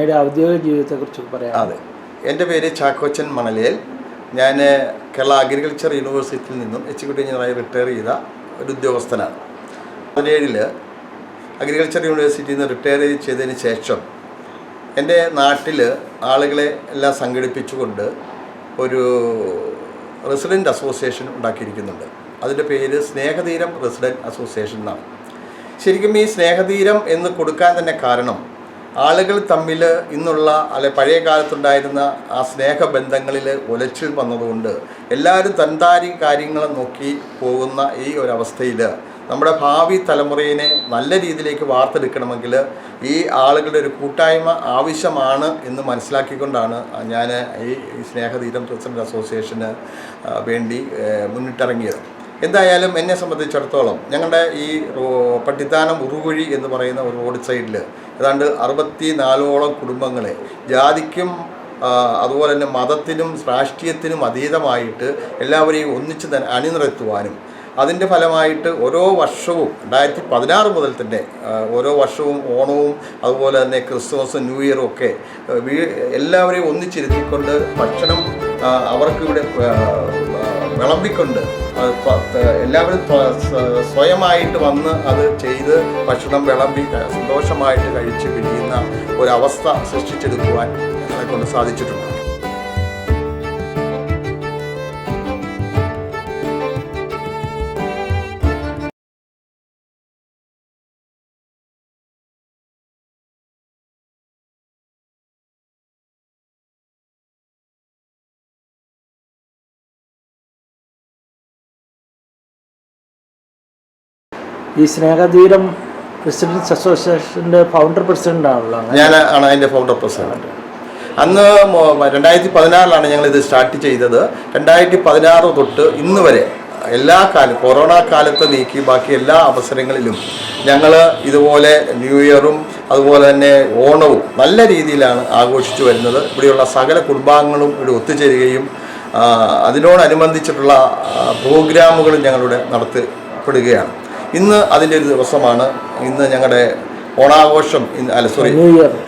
അങ്ങയുടെ ഔദ്യോഗിക ജീവിതത്തെക്കുറിച്ച് പറയാം. അതെ, എൻ്റെ പേര് ചാക്കോച്ചൻ മണലേൽ. ഞാൻ കേരള അഗ്രികൾച്ചർ യൂണിവേഴ്സിറ്റിയിൽ നിന്നും എക്സിക്യൂട്ടീവ് എഞ്ചിനീയറായി റിട്ടയർ ചെയ്ത ഒരു ഉദ്യോഗസ്ഥനാണ്. 2017 അഗ്രികൾച്ചർ യൂണിവേഴ്സിറ്റിയിൽ നിന്ന് റിട്ടയർ ചെയ്തതിന് ശേഷം എൻ്റെ നാട്ടിൽ ആളുകളെ എല്ലാം സംഘടിപ്പിച്ചുകൊണ്ട് ഒരു റെസിഡൻറ്റ് അസോസിയേഷൻ ഉണ്ടാക്കിയിരിക്കുന്നുണ്ട്. അതിൻ്റെ പേര് സ്നേഹതീരം റെസിഡൻറ്റ് അസോസിയേഷൻ എന്നാണ്. ശരിക്കും ഈ സ്നേഹതീരം എന്ന് കൊടുക്കാൻ തന്നെ കാരണം ആളുകൾ തമ്മിൽ ഇന്നുള്ള പഴയ കാലത്തുണ്ടായിരുന്ന ആ സ്നേഹബന്ധങ്ങളിൽ ഉലച്ചിൽ വന്നതുകൊണ്ട് എല്ലാവരും തന്താരി കാര്യങ്ങൾ നോക്കി പോകുന്ന ഈ ഒരവസ്ഥയിൽ നമ്മുടെ ഭാവി തലമുറയെ നല്ല രീതിയിലേക്ക് വാർത്തെടുക്കണമെങ്കിൽ ഈ ആളുകളുടെ ഒരു കൂട്ടായ്മ ആവശ്യമാണ് എന്ന് മനസ്സിലാക്കിക്കൊണ്ടാണ് ഞാൻ ഈ സ്നേഹതീരം റെസിഡൻറ്റ് അസോസിയേഷന് വേണ്ടി മുന്നിട്ടിറങ്ങിയത്. എന്തായാലും എന്നെ സംബന്ധിച്ചിടത്തോളം ഞങ്ങളുടെ ഈ പട്ടിത്താനം ഉറുകുഴി എന്ന് പറയുന്ന ഒരു റോഡ് സൈഡിൽ ഏതാണ്ട് 64ഓളം കുടുംബങ്ങളെ ജാതിക്കും അതുപോലെ തന്നെ മതത്തിനും രാഷ്ട്രീയത്തിനും അതീതമായിട്ട് എല്ലാവരെയും ഒന്നിച്ച് തന്നെ അണിനിരത്തുവാനും അതിൻ്റെ ഫലമായിട്ട് ഓരോ വർഷവും 2016 മുതൽ തന്നെ ഓരോ വർഷവും ഓണവും അതുപോലെ തന്നെ ക്രിസ്മസും ന്യൂ ഇയറും ഒക്കെ എല്ലാവരെയും ഒന്നിച്ചിരുത്തിക്കൊണ്ട് ഭക്ഷണം അവർക്കിവിടെ വിളമ്പിക്കൊണ്ട് എല്ലാവരും സ്വയമായിട്ട് വന്ന് അത് ചെയ്ത് ഭക്ഷണം വിളമ്പി സന്തോഷമായിട്ട് കഴിച്ച് പിരിയുന്ന ഒരവസ്ഥ സൃഷ്ടിച്ചെടുക്കുവാൻ ഞങ്ങളെ കൊണ്ട് സാധിച്ചിട്ടുണ്ട്. ഈ സ്നേഹതീരം റെസിഡൻസ് അസോസിയേഷൻ്റെ ഫൗണ്ടർ പ്രസിഡൻ്റ് ആണല്ലോ? ഞാനാണ് അതിൻ്റെ ഫൗണ്ടർ പ്രസിഡന്റ്. അന്ന് 2016 ഞങ്ങളിത് സ്റ്റാർട്ട് ചെയ്തത്. 2016 തൊട്ട് ഇന്ന് വരെ എല്ലാ കൊറോണ കാലത്ത് നീക്കി ബാക്കി എല്ലാ അവസരങ്ങളിലും ഞങ്ങൾ ഇതുപോലെ ന്യൂ ഇയറും അതുപോലെ തന്നെ ഓണവും നല്ല രീതിയിലാണ് ആഘോഷിച്ചു വരുന്നത്. ഇവിടെയുള്ള സകല കുടുംബാംഗങ്ങളും ഇവിടെ ഒത്തുചേരുകയും അതിനോടനുബന്ധിച്ചിട്ടുള്ള പ്രോഗ്രാമുകളും ഞങ്ങളിവിടെ നടത്തപ്പെടുകയാണ്. ഇന്ന് അതിൻ്റെ ഒരു ദിവസമാണ്. ഇന്ന് ഞങ്ങളുടെ ഓണാഘോഷം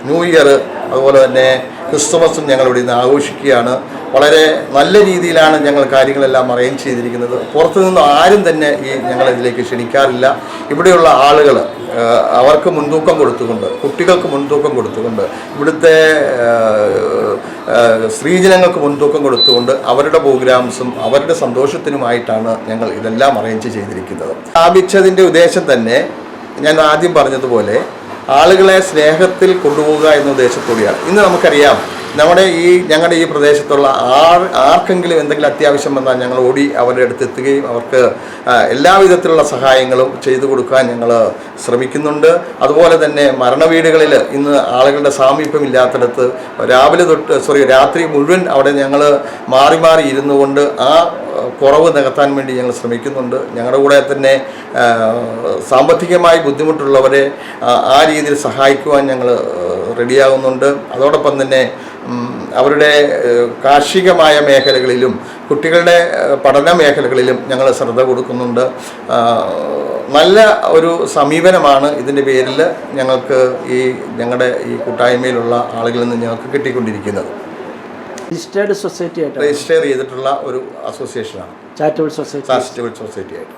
ന്യൂ ഇയർ അതുപോലെ തന്നെ ക്രിസ്തുമസും ഞങ്ങളിവിടെ ഇന്ന് ആഘോഷിക്കുകയാണ്. വളരെ നല്ല രീതിയിലാണ് ഞങ്ങൾ കാര്യങ്ങളെല്ലാം അറേഞ്ച് ചെയ്തിരിക്കുന്നത്. പുറത്തുനിന്ന് ആരും തന്നെ ഞങ്ങളിതിലേക്ക് ക്ഷണിക്കാറില്ല. ഇവിടെയുള്ള ആളുകൾ അവർക്ക് മുൻതൂക്കം കൊടുത്തുകൊണ്ട്, കുട്ടികൾക്ക് മുൻതൂക്കം കൊടുത്തുകൊണ്ട്, ഇവിടുത്തെ സ്ത്രീജനങ്ങൾക്ക് മുൻതൂക്കം കൊടുത്തുകൊണ്ട് അവരുടെ പ്രോഗ്രാംസും അവരുടെ സന്തോഷത്തിനുമായിട്ടാണ് ഞങ്ങൾ ഇതെല്ലാം അറേഞ്ച് ചെയ്തിരിക്കുന്നത്. സ്ഥാപിച്ചതിൻ്റെ ഉദ്ദേശം തന്നെ ഞാൻ ആദ്യം പറഞ്ഞതുപോലെ ആളുകളെ സ്നേഹത്തിൽ കൊണ്ടുപോകുക എന്ന ഉദ്ദേശത്തോടെയാണ്. ഇന്ന് നമുക്കറിയാം ഞങ്ങളുടെ ഈ പ്രദേശത്തുള്ള ആർക്കെങ്കിലും എന്തെങ്കിലും അത്യാവശ്യം വന്നാൽ ഞങ്ങൾ ഓടി അവരുടെ അടുത്ത് എത്തുകയും അവർക്ക് എല്ലാവിധത്തിലുള്ള സഹായങ്ങളും ചെയ്തു കൊടുക്കാൻ ഞങ്ങൾ ശ്രമിക്കുന്നുണ്ട്. അതുപോലെ തന്നെ മരണവീടുകളിൽ ഇന്ന് ആളുകളുടെ സാമീപ്യമില്ലാത്തിടത്ത് രാത്രി മുഴുവൻ അവിടെ ഞങ്ങൾ മാറി മാറി ഇരുന്നു കൊണ്ട് ആ കുറവ് നികത്താൻ വേണ്ടി ഞങ്ങൾ ശ്രമിക്കുന്നുണ്ട്. ഞങ്ങളുടെ കൂടെ തന്നെ സാമ്പത്തികമായി ബുദ്ധിമുട്ടുള്ളവരെ ആ രീതിയിൽ സഹായിക്കുവാൻ ഞങ്ങൾ റെഡിയാകുന്നുണ്ട്. അതോടൊപ്പം തന്നെ അവരുടെ കാർഷികമായ മേഖലകളിലും കുട്ടികളുടെ പഠന മേഖലകളിലും ഞങ്ങൾ ശ്രദ്ധ കൊടുക്കുന്നുണ്ട്. നല്ല ഒരു സമീപനമാണ് ഇതിൻ്റെ പേരിൽ ഞങ്ങൾക്ക് ഞങ്ങളുടെ ഈ കൂട്ടായ്മയിലുള്ള ആളുകളിൽ നിന്ന് ഞങ്ങൾക്ക് കിട്ടിക്കൊണ്ടിരിക്കുന്നത്. രജിസ്റ്റേർഡ് സൊസൈറ്റി ആയിട്ട് രജിസ്റ്റർ ചെയ്തിട്ടുള്ള ഒരു അസോസിയേഷനാണ്, ചാരിറ്റബിൾ സൊസൈറ്റി ആയിട്ട്.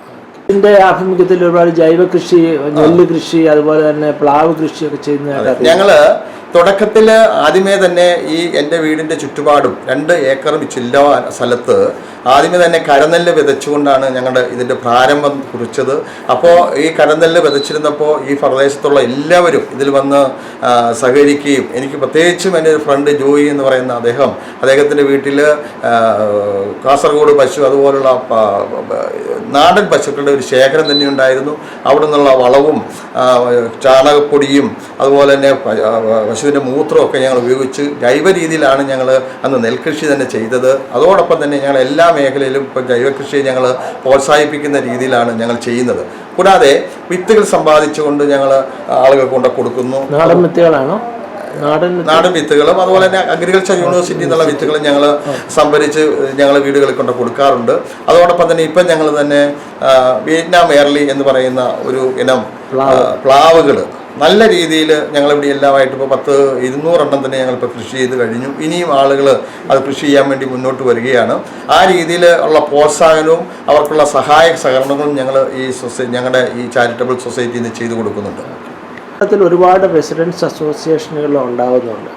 ഇതിൻ്റെ ആഭിമുഖ്യത്തിൽ ഒരുപാട് ജൈവ കൃഷി, നെല്ല് കൃഷി, അതുപോലെ തന്നെ പ്ലാവ് കൃഷിയൊക്കെ ചെയ്യുന്ന ഞങ്ങൾ തുടക്കത്തിൽ ആദ്യമേ തന്നെ എൻ്റെ വീടിൻ്റെ ചുറ്റുപാടും 2 ഏക്കറും ചില്ല സ്ഥലത്ത് ആദ്യമേ തന്നെ കരനെല്ല് വിതച്ചുകൊണ്ടാണ് ഞങ്ങളുടെ ഇതിൻ്റെ പ്രാരംഭം കുറിച്ചത്. അപ്പോൾ ഈ കരനെല്ല് വിതച്ചിരുന്നപ്പോൾ ഈ പ്രദേശത്തുള്ള എല്ലാവരും ഇതിൽ വന്ന് സഹകരിക്കുകയും എനിക്ക് പ്രത്യേകിച്ചും എൻ്റെ ഒരു ഫ്രണ്ട് ജോയി എന്ന് പറയുന്ന അദ്ദേഹത്തിൻ്റെ വീട്ടിൽ കാസർഗോഡ് പശു അതുപോലുള്ള നാടൻ പശുക്കളുടെ ഒരു ശേഖരം തന്നെ ഉണ്ടായിരുന്നു. അവിടെ നിന്നുള്ള വളവും ചാണകപ്പൊടിയും അതുപോലെ തന്നെ പശുവിൻ്റെ മൂത്രമൊക്കെ ഞങ്ങൾ ഉപയോഗിച്ച് ജൈവ രീതിയിലാണ് ഞങ്ങൾ അന്ന് നെൽകൃഷി തന്നെ ചെയ്തത്. അതോടൊപ്പം തന്നെ ഞങ്ങൾ എല്ലാ മേഖലയിലും ഇപ്പോൾ ജൈവകൃഷിയെ ഞങ്ങൾ പ്രോത്സാഹിപ്പിക്കുന്ന രീതിയിലാണ് ഞങ്ങൾ ചെയ്യുന്നത്. കൂടാതെ വിത്തുകൾ സമ്പാദിച്ചുകൊണ്ട് ഞങ്ങൾ ആളുകൾക്ക് കൊണ്ട് കൊടുക്കുന്നു. നാടൻ വിത്തുകളാണോ? നാടൻ വിത്തുകളും അതുപോലെ തന്നെ അഗ്രികൾച്ചർ യൂണിവേഴ്സിറ്റി എന്നുള്ള വിത്തുകളും ഞങ്ങൾ സംഭരിച്ച് ഞങ്ങൾ വീടുകളിൽ കൊണ്ട് കൊടുക്കാറുണ്ട്. അതോടൊപ്പം തന്നെ ഇപ്പം ഞങ്ങൾ തന്നെ വിയറ്റ്നാം എയർലി എന്ന് പറയുന്ന ഒരു ഇനം പ്ലാവുകൾ നല്ല രീതിയിൽ ഞങ്ങളിവിടെ എല്ലാമായിട്ട് ഇപ്പോൾ 200 എണ്ണം തന്നെ ഞങ്ങളിപ്പോൾ കൃഷി ചെയ്ത് കഴിഞ്ഞു. ഇനിയും ആളുകൾ അത് കൃഷി ചെയ്യാൻ വേണ്ടി മുന്നോട്ട് വരികയാണ്. ആ രീതിയിൽ ഉള്ള പ്രോത്സാഹനവും അവർക്കുള്ള സഹായ സഹകരണങ്ങളും ഞങ്ങളുടെ ഈ ചാരിറ്റബിൾ സൊസൈറ്റിയിൽ നിന്ന് ചെയ്തു കൊടുക്കുന്നുണ്ട്. ഒരുപാട് റെസിഡൻസ് അസോസിയേഷനുകൾ ഉണ്ടാകുന്നുണ്ട്,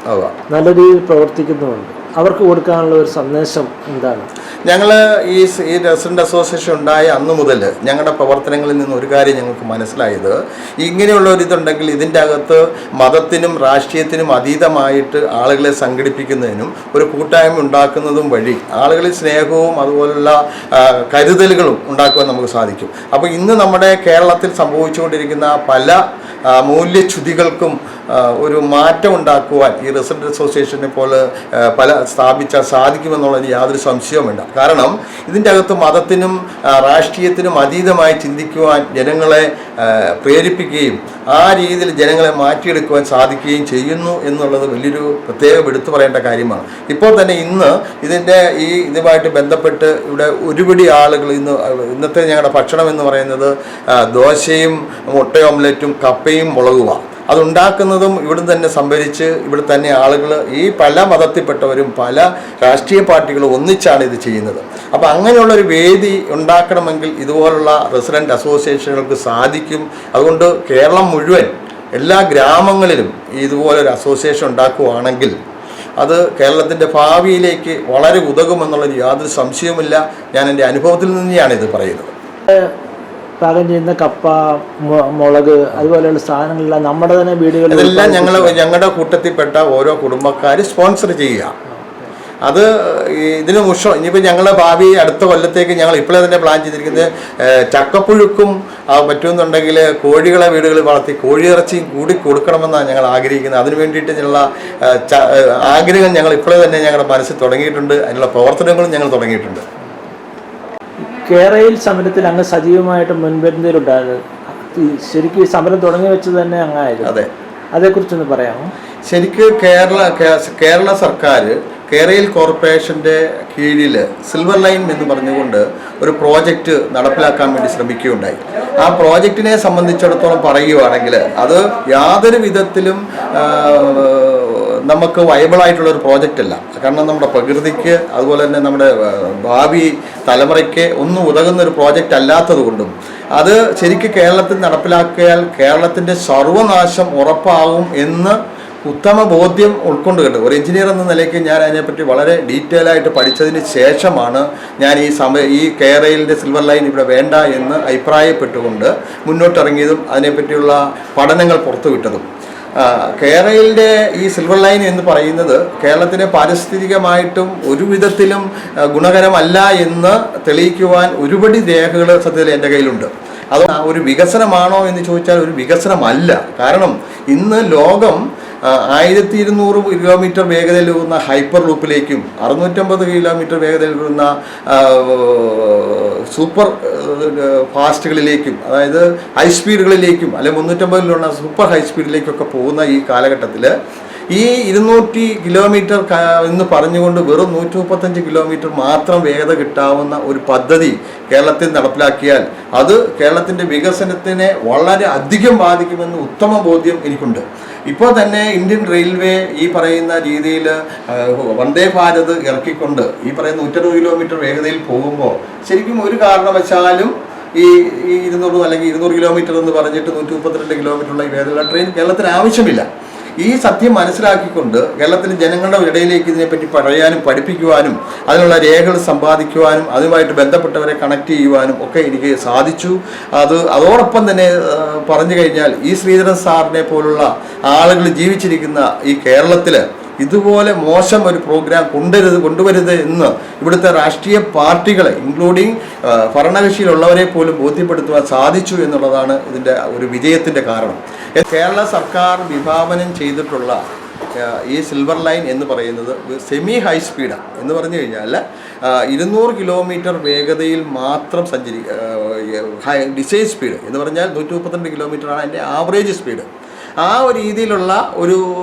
നല്ല രീതിയിൽ പ്രവർത്തിക്കുന്നുമുണ്ട്. അവർക്ക് കൊടുക്കാനുള്ള ഒരു സന്ദേശം എന്താണ്? ഞങ്ങൾ ഈ റെസിഡന്റ് അസോസിയേഷൻ ഉണ്ടായ അന്ന് മുതൽ ഞങ്ങളുടെ പ്രവർത്തനങ്ങളിൽ നിന്ന് ഒരു കാര്യം ഞങ്ങൾക്ക് മനസ്സിലായത്, ഇങ്ങനെയുള്ള ഒരു ഇതുണ്ടെങ്കിൽ ഇതിൻ്റെ അകത്ത് മതത്തിനും രാഷ്ട്രീയത്തിനും അതീതമായിട്ട് ആളുകളെ സംഘടിപ്പിക്കുന്നതിനും ഒരു കൂട്ടായ്മ ഉണ്ടാക്കുന്നതും വഴി ആളുകളിൽ സ്നേഹവും അതുപോലുള്ള കരുതലുകളും ഉണ്ടാക്കുവാൻ നമുക്ക് സാധിക്കും. അപ്പോൾ ഇന്ന് നമ്മുടെ കേരളത്തിൽ സംഭവിച്ചുകൊണ്ടിരിക്കുന്ന പല മൂല്യച്യുതികൾക്കും ഒരു മാറ്റം ഉണ്ടാക്കുവാൻ ഈ റെസിഡന്റ് അസോസിയേഷനെ പോലെ സ്ഥാപിച്ചാൽ സാധിക്കുമെന്നുള്ളതിന് യാതൊരു സംശയവുമില്ല. കാരണം ഇതിൻ്റെ അകത്ത് മതത്തിനും രാഷ്ട്രീയത്തിനും അതീതമായി ചിന്തിക്കുവാൻ ജനങ്ങളെ പ്രേരിപ്പിക്കുകയും ആ രീതിയിൽ ജനങ്ങളെ മാറ്റിയെടുക്കുവാൻ സാധിക്കുകയും ചെയ്യുന്നു എന്നുള്ളത് വലിയൊരു പ്രത്യേകം എടുത്തു പറയേണ്ട കാര്യമാണ്. ഇപ്പോൾ തന്നെ ഇന്ന് ഇതുമായിട്ട് ബന്ധപ്പെട്ട് ഇവിടെ ഒരുപിടി ആളുകൾ ഇന്നത്തെ ഞങ്ങളുടെ ഭക്ഷണം എന്ന് പറയുന്നത് ദോശയും മുട്ട ഓംലെറ്റും കപ്പയും മുളകുമാണ്. അതുണ്ടാക്കുന്നതും ഇവിടെ തന്നെ സംഭരിച്ച് ഇവിടെ തന്നെ ആളുകൾ ഈ പല മതത്തിൽപ്പെട്ടവരും പല രാഷ്ട്രീയ പാർട്ടികളും ഒന്നിച്ചാണ് ഇത് ചെയ്യുന്നത്. അപ്പോൾ അങ്ങനെയുള്ളൊരു വേദി ഉണ്ടാക്കണമെങ്കിൽ ഇതുപോലുള്ള റെസിഡൻറ്റ് അസോസിയേഷനുകൾക്ക് സാധിക്കും. അതുകൊണ്ട് കേരളം മുഴുവൻ എല്ലാ ഗ്രാമങ്ങളിലും ഇതുപോലൊരു അസോസിയേഷൻ ഉണ്ടാക്കുകയാണെങ്കിൽ അത് കേരളത്തിൻ്റെ ഭാവിയിലേക്ക് വളരെ ഉതകുമെന്നുള്ളൊരു യാതൊരു സംശയവുമില്ല. ഞാൻ എൻ്റെ അനുഭവത്തിൽ തന്നെയാണ് ഇത് പറയുന്നത്. പാകം ചെയ്യുന്ന കപ്പ, മുളക് അതുപോലെയുള്ള സാധനങ്ങളെല്ലാം നമ്മുടെ തന്നെ വീടുകളിൽ ഇതെല്ലാം ഞങ്ങളുടെ കൂട്ടത്തിൽപ്പെട്ട ഓരോ കുടുംബക്കാർ സ്പോൺസർ ചെയ്യുക. അത് ഇതിന് ഇനിയിപ്പോൾ ഞങ്ങളുടെ ഭാവി അടുത്ത കൊല്ലത്തേക്ക് ഞങ്ങൾ ഇപ്പോഴേ തന്നെ പ്ലാൻ ചെയ്തിരിക്കുന്നത് ചക്കപ്പുഴുക്കും പറ്റുമെന്നുണ്ടെങ്കിൽ കോഴികളെ വീടുകളിൽ വളർത്തി കോഴിയിറച്ചിയും കൂടി കൊടുക്കണമെന്നാണ് ഞങ്ങൾ ആഗ്രഹിക്കുന്നത്. അതിനു വേണ്ടിയിട്ടുള്ള ആഗ്രഹം ഞങ്ങൾ ഇപ്പോഴേ തന്നെ ഞങ്ങളുടെ മനസ്സിൽ തുടങ്ങിയിട്ടുണ്ട്. അതിനുള്ള പ്രവർത്തനങ്ങളും ഞങ്ങൾ തുടങ്ങിയിട്ടുണ്ട്. കേരളയിൽ സമരത്തിൽ അങ്ങ് സജീവമായിട്ട് മുൻപന്തിയിലുണ്ടായത് ശരിക്കും ഈ സമരം തുടങ്ങി വെച്ചത് തന്നെ അങ്ങായിരുന്നു. അതെ, അതേക്കുറിച്ചൊന്ന് പറയാമോ? ശരിക്ക് കേരള സർക്കാർ കേരള കോർപ്പറേഷൻ്റെ കീഴിൽ സിൽവർ ലൈൻ എന്ന് പറഞ്ഞുകൊണ്ട് ഒരു പ്രോജക്റ്റ് നടപ്പിലാക്കാൻ വേണ്ടി ശ്രമിക്കുകയുണ്ടായി. ആ പ്രോജക്റ്റിനെ സംബന്ധിച്ചിടത്തോളം പറയുകയാണെങ്കിൽ അത് യാതൊരു വിധത്തിലും നമുക്ക് വയബിളായിട്ടുള്ളൊരു പ്രോജക്റ്റ് അല്ല. കാരണം നമ്മുടെ പ്രകൃതിക്ക് അതുപോലെ തന്നെ നമ്മുടെ ഭാവി തലമുറയ്ക്ക് ഒന്നും ഉതകുന്ന ഒരു പ്രോജക്റ്റ് അല്ലാത്തത് കൊണ്ടും അത് ശരിക്കും കേരളത്തിൽ നടപ്പിലാക്കിയാൽ കേരളത്തിൻ്റെ സർവനാശം ഉറപ്പാകും എന്ന് ഉത്തമ ബോധ്യം ഉൾക്കൊണ്ടുകൊണ്ട് ഒരു എഞ്ചിനീയർ എന്ന നിലയ്ക്ക് ഞാൻ അതിനെപ്പറ്റി വളരെ ഡീറ്റെയിൽ ആയിട്ട് പഠിച്ചതിന് ശേഷമാണ് ഞാൻ ഈ കേരളയിലെ സിൽവർ ലൈൻ ഇവിടെ വേണ്ട എന്ന് അഭിപ്രായപ്പെട്ടുകൊണ്ട് മുന്നോട്ടിറങ്ങിയതും അതിനെപ്പറ്റിയുള്ള പഠനങ്ങൾ പുറത്തുവിട്ടതും. കേരളയിലെ ഈ സിൽവർ ലൈൻ എന്ന് പറയുന്നത് കേരളത്തിനെ പാരിസ്ഥിതികമായിട്ടും ഒരു വിധത്തിലും ഗുണകരമല്ല എന്ന് തെളിയിക്കുവാൻ ഒരുപടി രേഖകൾ സത്യത്തിൽ എൻ്റെ കയ്യിലുണ്ട്. അത് ഒരു വികസനമാണോ എന്ന് ചോദിച്ചാൽ ഒരു വികസനമല്ല. കാരണം ഇന്ന് ലോകം 1200 കിലോമീറ്റർ വേഗതയിൽ പോകുന്ന ഹൈപ്പർ ലൂപ്പിലേക്കും 650 കിലോമീറ്റർ വേഗതയിൽ പോകുന്ന സൂപ്പർ ഫാസ്റ്റുകളിലേക്കും, അതായത് ഹൈ സ്പീഡുകളിലേക്കും അല്ലെങ്കിൽ 350 സൂപ്പർ ഹൈ സ്പീഡിലേക്കൊക്കെ പോകുന്ന ഈ കാലഘട്ടത്തിൽ ഈ 200 കിലോമീറ്റർ എന്ന് പറഞ്ഞുകൊണ്ട് വെറും 135 കിലോമീറ്റർ മാത്രം വേഗത കിട്ടാവുന്ന ഒരു പദ്ധതി കേരളത്തിൽ നടപ്പിലാക്കിയാൽ അത് കേരളത്തിൻ്റെ വികസനത്തിനെ വളരെ അധികം ബാധിക്കുമെന്ന് ഉത്തമ ബോധ്യം എനിക്കുണ്ട്. ഇപ്പോൾ തന്നെ ഇന്ത്യൻ റെയിൽവേ ഈ പറയുന്ന രീതിയിൽ വന്ദേ ഭാരത് ഇറക്കിക്കൊണ്ട് ഈ പറയുന്ന 160 കിലോമീറ്റർ വേഗതയിൽ പോകുമ്പോൾ ശരിക്കും ഒരു കാരണവശാലും ഈ 200 അല്ലെങ്കിൽ 200 കിലോമീറ്റർ എന്ന് പറഞ്ഞിട്ട് 132 കിലോമീറ്ററുള്ള ഈ വേഗതയുള്ള ട്രെയിൻ കേരളത്തിന് ആവശ്യമില്ല. ഈ സത്യം മനസ്സിലാക്കിക്കൊണ്ട് കേരളത്തിലെ ജനങ്ങളുടെ ഇടയിലേക്ക് ഇതിനെപ്പറ്റി പറയാനും പഠിപ്പിക്കുവാനും അതിനുള്ള രേഖകൾ സമ്പാദിക്കുവാനും അതുമായിട്ട് ബന്ധപ്പെട്ടവരെ കണക്ട് ചെയ്യുവാനും ഒക്കെ എനിക്ക് സാധിച്ചു. അതോടൊപ്പം തന്നെ പറഞ്ഞു കഴിഞ്ഞാൽ ഈ ശ്രീധരൻ സാറിനെ പോലുള്ള ആളുകൾ ജീവിച്ചിരിക്കുന്ന ഈ കേരളത്തിൽ ഇതുപോലെ മോശം ഒരു പ്രോഗ്രാം കൊണ്ടുവരുത് എന്ന് ഇവിടുത്തെ രാഷ്ട്രീയ പാർട്ടികളെ ഇൻക്ലൂഡിങ് ഭരണകക്ഷിയിലുള്ളവരെ പോലും ബോധ്യപ്പെടുത്തുവാൻ സാധിച്ചു എന്നുള്ളതാണ് ഇതിൻ്റെ ഒരു വിജയത്തിൻ്റെ കാരണം. കേരള സർക്കാർ വിഭാവനം ചെയ്തിട്ടുള്ള ഈ സിൽവർ ലൈൻ എന്ന് പറയുന്നത് സെമി ഹൈ സ്പീഡാണ്. എന്ന് പറഞ്ഞു കഴിഞ്ഞാൽ 200 കിലോമീറ്റർ വേഗതയിൽ മാത്രം ഡിസൈൻ സ്പീഡ് എന്ന് പറഞ്ഞാൽ 132 കിലോമീറ്ററാണ് അതിൻ്റെ ആവറേജ് സ്പീഡ്. ആ ഒരു രീതിയിലുള്ള ഒരു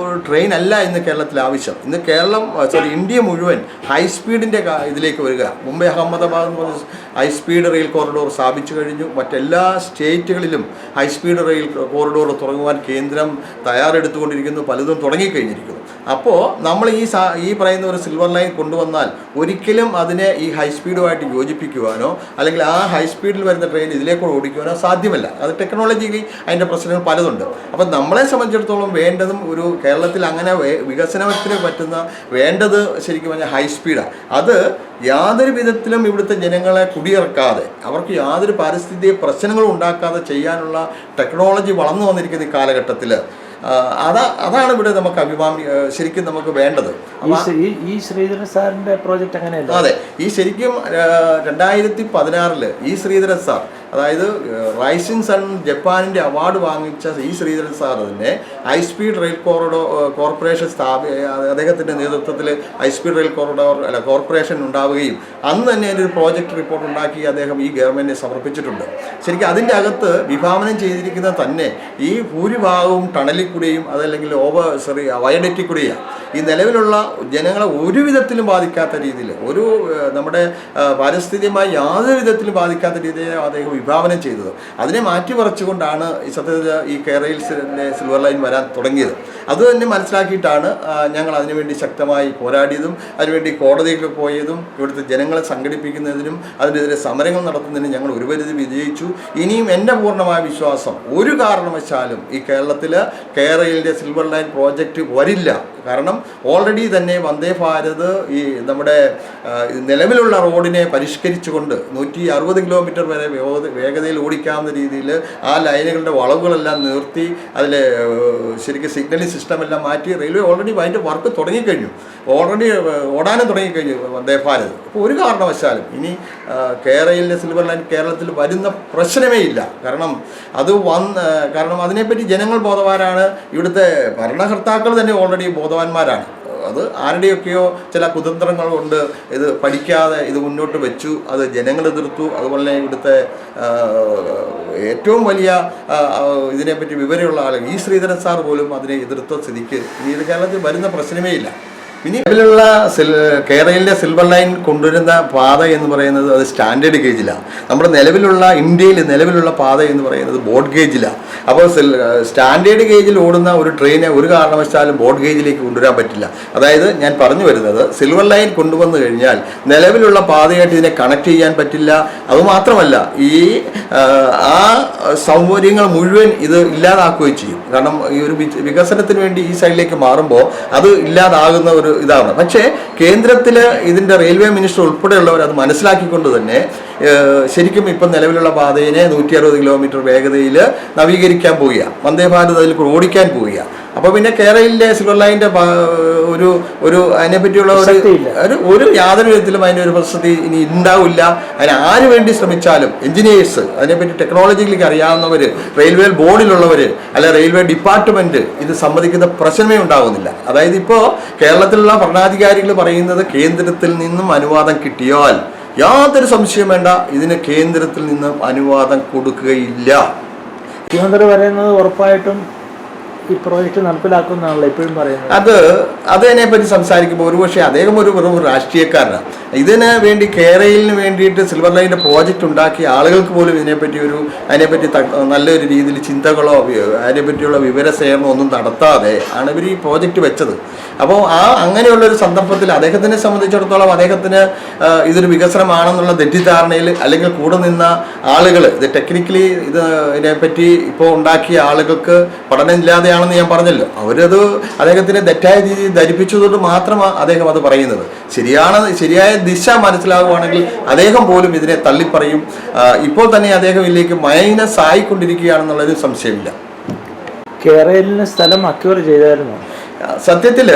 ട്രെയിൻ അല്ല ഇന്ന് കേരളത്തിൽ ആവശ്യം. ഇന്ന് ഇന്ത്യ മുഴുവൻ ഹൈ സ്പീഡിൻ്റെ ഇതിലേക്ക് വരിക. മുംബൈ അഹമ്മദാബാദ് എന്ന് പറഞ്ഞ ഹൈസ്പീഡ് റെയിൽ കോറിഡോർ സ്ഥാപിച്ചു കഴിഞ്ഞു. മറ്റെല്ലാ സ്റ്റേറ്റുകളിലും ഹൈസ്പീഡ് റെയിൽ കോറിഡോർ തുടങ്ങുവാൻ കേന്ദ്രം തയ്യാറെടുത്തുകൊണ്ടിരിക്കുന്നു. പലതും തുടങ്ങിക്കഴിഞ്ഞിരിക്കുന്നു. അപ്പോൾ നമ്മൾ ഈ പറയുന്ന ഒരു സിൽവർ ലൈൻ കൊണ്ടുവന്നാൽ ഒരിക്കലും അതിനെ ഈ ഹൈസ്പീഡുമായിട്ട് യോജിപ്പിക്കുവാനോ അല്ലെങ്കിൽ ആ ഹൈസ്പീഡിൽ വരുന്ന ട്രെയിൻ ഇതിലേക്കൂടെ ഓടിക്കുവാനോ സാധ്യമല്ല. അത് ടെക്നോളജിക്കലി അതിൻ്റെ പ്രശ്നങ്ങൾ പലതുണ്ട്. അപ്പം നമ്മളെ സംബന്ധിച്ചിടത്തോളം വേണ്ടതും ഒരു കേരളത്തിൽ അങ്ങനെ വികസനത്തിന് പറ്റുന്ന വേണ്ടത് ശരിക്കും പറഞ്ഞാൽ ഹൈസ്പീഡാണ്. അത് യാതൊരു വിധത്തിലും ഇവിടുത്തെ ജനങ്ങളെ കുടിയിറക്കാതെ അവർക്ക് യാതൊരു പാരിസ്ഥിതിക പ്രശ്നങ്ങളും ഉണ്ടാക്കാതെ ചെയ്യാനുള്ള ടെക്നോളജി വളർന്നു വന്നിരിക്കുന്ന ഈ കാലഘട്ടത്തിൽ അതാണ് ഇവിടെ നമുക്ക് ശരിക്കും നമുക്ക് വേണ്ടത്. ഈ ശ്രീധരൻ സാറിന്റെ പ്രോജക്റ്റ് അങ്ങനെയല്ല. അതെ, ഈ ശരിക്കും 2016 ഈ ശ്രീധരൻ സാർ, അതായത് റൈസിംഗ് സൺ ജപ്പാനിൻ്റെ അവാർഡ് വാങ്ങിച്ച ഈ ശ്രീധരൻ സാർ തന്നെ ഹൈസ്പീഡ് റെയിൽ കോർപ്പറേഷൻ അദ്ദേഹത്തിൻ്റെ നേതൃത്വത്തിൽ ഹൈസ്പീഡ് റെയിൽ കോർപ്പറേഷൻ ഉണ്ടാവുകയും അന്ന് തന്നെ അതിൻ്റെ ഒരു പ്രോജക്റ്റ് റിപ്പോർട്ട് ഉണ്ടാക്കി അദ്ദേഹം ഈ ഗവൺമെൻറ്റിനെ സമർപ്പിച്ചിട്ടുണ്ട്. ശരിക്കും അതിൻ്റെ അകത്ത് വിഭാവനം ചെയ്തിരിക്കുന്നത് തന്നെ ഈ ഭൂരിഭാഗവും ടണലിൽ കൂടെയും അതല്ലെങ്കിൽ വയഡറ്റിൽ കൂടെയാണ്. ഈ നിലവിലുള്ള ജനങ്ങളെ ഒരു വിധത്തിലും ബാധിക്കാത്ത രീതിയിൽ നമ്മുടെ പാരിസ്ഥിതികമായി യാതൊരു വിധത്തിലും ബാധിക്കാത്ത രീതിയിൽ അദ്ദേഹം വിഭാവനം ചെയ്തത്. അതിനെ മാറ്റിമറിച്ചുകൊണ്ടാണ് ഈ സത്യത്തിൽ ഈ കേരളത്തിലെ സിൽവർ ലൈൻ വരാൻ തുടങ്ങിയത്. അത് തന്നെ മനസ്സിലാക്കിയിട്ടാണ് ഞങ്ങൾ അതിനുവേണ്ടി ശക്തമായി പോരാടിയതും അതിനുവേണ്ടി കോടതിയിൽ പോയതും ഇവിടുത്തെ ജനങ്ങളെ സംഘടിപ്പിക്കുന്നതിനും അതിനെതിരെ സമരങ്ങൾ നടത്തുന്നതിനും ഞങ്ങൾ ഒരു പരിധി വിജയിച്ചു. ഇനിയും എൻ്റെ പൂർണ്ണമായ വിശ്വാസം ഒരു കാരണവശാലും ഈ കേരളയിലെ സിൽവർ ലൈൻ പ്രോജക്റ്റ് വരില്ല. കാരണം ഓൾറെഡി തന്നെ വന്ദേ ഭാരത് ഈ നമ്മുടെ നിലവിലുള്ള റോഡിനെ പരിഷ്കരിച്ചുകൊണ്ട് 160 കിലോമീറ്റർ വരെ വേഗതയിൽ ഓടിക്കാവുന്ന രീതിയിൽ ആ ലൈനുകളുടെ വളവുകളെല്ലാം നിർത്തി അതിൽ ശരിക്കും സിഗ്നലിംഗ് സിസ്റ്റം എല്ലാം മാറ്റി റെയിൽവേ ഓൾറെഡി അതിൻ്റെ വർക്ക് തുടങ്ങിക്കഴിഞ്ഞു. ഓൾറെഡി ഓടാനും തുടങ്ങിക്കഴിഞ്ഞു വന്ദേ ഭാരത്. അപ്പോൾ ഒരു കാരണവശാലും ഇനി കേരളയിലെ സിൽവർ ലൈൻ കേരളത്തിൽ വരുന്ന പ്രശ്നമേ ഇല്ല. കാരണം അതിനെപ്പറ്റി ജനങ്ങൾ ബോധവാനാണ്. ഇവിടുത്തെ ഭരണകർത്താക്കൾ തന്നെ ഓൾറെഡി ബോധവാന്മാരാണ്. അത് ആരുടെയൊക്കെയോ ചില കുതന്ത്രങ്ങൾ കൊണ്ട് ഇത് പഠിക്കാതെ ഇത് മുന്നോട്ട് വെച്ചു. അത് ജനങ്ങൾ എതിർത്തു. അതുപോലെ ഇവിടുത്തെ ഏറ്റവും വലിയ ഇതിനെപ്പറ്റി വിവരമുള്ള ആളുകൾ ഈ ശ്രീധരൻ സാർ പോലും അതിനെ എതിർത്ത സ്ഥിതിക്ക് ഇത് കേരളത്തിൽ വരുന്ന പ്രശ്നമേ ഇല്ല. ഇനി നിലവിലുള്ള കേരളയിലെ സിൽവർ ലൈൻ കൊണ്ടുവരുന്ന പാത എന്ന് പറയുന്നത് അത് സ്റ്റാൻഡേർഡ് ഗേജിലാണ്. നമ്മുടെ ഇന്ത്യയിൽ നിലവിലുള്ള പാത എന്ന് പറയുന്നത് ബോഡ് ഗേജിലാണ്. അപ്പോൾ സ്റ്റാൻഡേർഡ് ഗേജിൽ ഓടുന്ന ഒരു ട്രെയിനെ ഒരു കാരണവശാലും ബോഡ് ഗേജിലേക്ക് കൊണ്ടുവരാൻ പറ്റില്ല. അതായത് ഞാൻ പറഞ്ഞു വരുന്നത് സിൽവർ ലൈൻ കൊണ്ടുവന്നു കഴിഞ്ഞാൽ നിലവിലുള്ള പാതയായിട്ട് ഇതിനെ കണക്ട് ചെയ്യാൻ പറ്റില്ല. അതുമാത്രമല്ല ആ സൗകര്യങ്ങൾ മുഴുവൻ ഇത് ഇല്ലാതാക്കുകയും ചെയ്യും. കാരണം ഈ ഒരു വികസനത്തിന് വേണ്ടി ഈ സൈഡിലേക്ക് മാറുമ്പോൾ അത് ഇല്ലാതാകുന്ന ഒരു ഇതാണ്. പക്ഷേ കേന്ദ്രത്തിൽ ഇതിൻ്റെ റെയിൽവേ മിനിസ്റ്റർ ഉൾപ്പെടെയുള്ളവർ അത് മനസ്സിലാക്കിക്കൊണ്ട് തന്നെ ശരിക്കും ഇപ്പം നിലവിലുള്ള പാതയെ 160 കിലോമീറ്റർ വേഗതയിൽ നവീകരിക്കാൻ പോവുകയാണ്. വന്ദേ ഭാരത് അതിൽ ഓടിക്കാൻ പോവുകയാണ്. അപ്പോൾ പിന്നെ കേരളയിലെ സിൽവർ ലൈനിൻ്റെ അതിനെപ്പറ്റിയുള്ള ഒരു യാതൊരു വിധത്തിലും അതിൻ്റെ ഒരു പ്രസക്തി ഇനി ഉണ്ടാവില്ല. അതിന് ആര് വേണ്ടി ശ്രമിച്ചാലും എഞ്ചിനീയേഴ്സ്, അതിനെപ്പറ്റി ടെക്നോളജിയിലേക്ക് അറിയാവുന്നവർ, റെയിൽവേ ബോർഡിലുള്ളവർ അല്ലെ റെയിൽവേ ഡിപ്പാർട്ട്മെൻറ്റ് ഇത് സമ്മതിക്കുന്ന പ്രശ്നമേ ഉണ്ടാകുന്നില്ല. അതായത് ഇപ്പോൾ കേരളത്തിലുള്ള ഭരണാധികാരികൾ പറയുന്നത് കേന്ദ്രത്തിൽ നിന്നും അനുവാദം കിട്ടിയാൽ യാതൊരു സംശയം വേണ്ട, ഇതിന് കേന്ദ്രത്തിൽ നിന്നും അനുവാദം കൊടുക്കുകയില്ല. മുഖ്യമന്ത്രി പറയുന്നത് ഉറപ്പായിട്ടും ഈ പ്രോജക്റ്റ് നടപ്പിലാക്കുന്നതാണല്ലോ ഇപ്പോഴും പറയുന്നത്. അതിനെപ്പറ്റി സംസാരിക്കുമ്പോൾ ഒരുപക്ഷെ അദ്ദേഹം വെറും രാഷ്ട്രീയക്കാരനാണ്. ഇതിന് വേണ്ടി കേരളയിലിന് വേണ്ടിയിട്ട് സിൽവർ ലൈനിൻ്റെ പ്രോജക്റ്റ് ഉണ്ടാക്കിയ ആളുകൾക്ക് പോലും അതിനെപ്പറ്റി നല്ലൊരു രീതിയിൽ ചിന്തകളോ അതിനെപ്പറ്റിയുള്ള വിവരശേഖരണമോ ഒന്നും നടത്താതെ ആണ് ഇവർ ഈ പ്രോജക്റ്റ് വെച്ചത്. അപ്പോൾ അങ്ങനെയുള്ളൊരു സന്ദർഭത്തിൽ അദ്ദേഹത്തിനെ സംബന്ധിച്ചിടത്തോളം അദ്ദേഹത്തിന് ഇതൊരു വികസനമാണെന്നുള്ള തെറ്റിദ്ധാരണയിൽ അല്ലെങ്കിൽ കൂടെ നിന്ന ആളുകൾ ഇത് ടെക്നിക്കലി ഇതിനെപ്പറ്റി ഇപ്പോൾ ഉണ്ടാക്കിയ ആളുകൾക്ക് പഠനമില്ലാതെയാണെന്ന് ഞാൻ പറഞ്ഞല്ലോ. അവരത് അദ്ദേഹത്തിനെ തെറ്റായ രീതിയിൽ ധരിപ്പിച്ചതുകൊണ്ട് മാത്രമാണ് അദ്ദേഹം അത് പറയുന്നത്. ശരിയായ ദിശ മനസ്സിലാകുവാണെങ്കിൽ അദ്ദേഹം പോലും ഇതിനെ തള്ളിപ്പറയും. ഇപ്പോൾ തന്നെ അദ്ദേഹം ഇതിലേക്ക് മൈനസ് ആയിക്കൊണ്ടിരിക്കുകയാണെന്നുള്ളൊരു സംശയമില്ല. കേരളയിലെ സ്ഥലം അക്വയർ ചെയ്തായിരുന്നു. സത്യത്തിൽ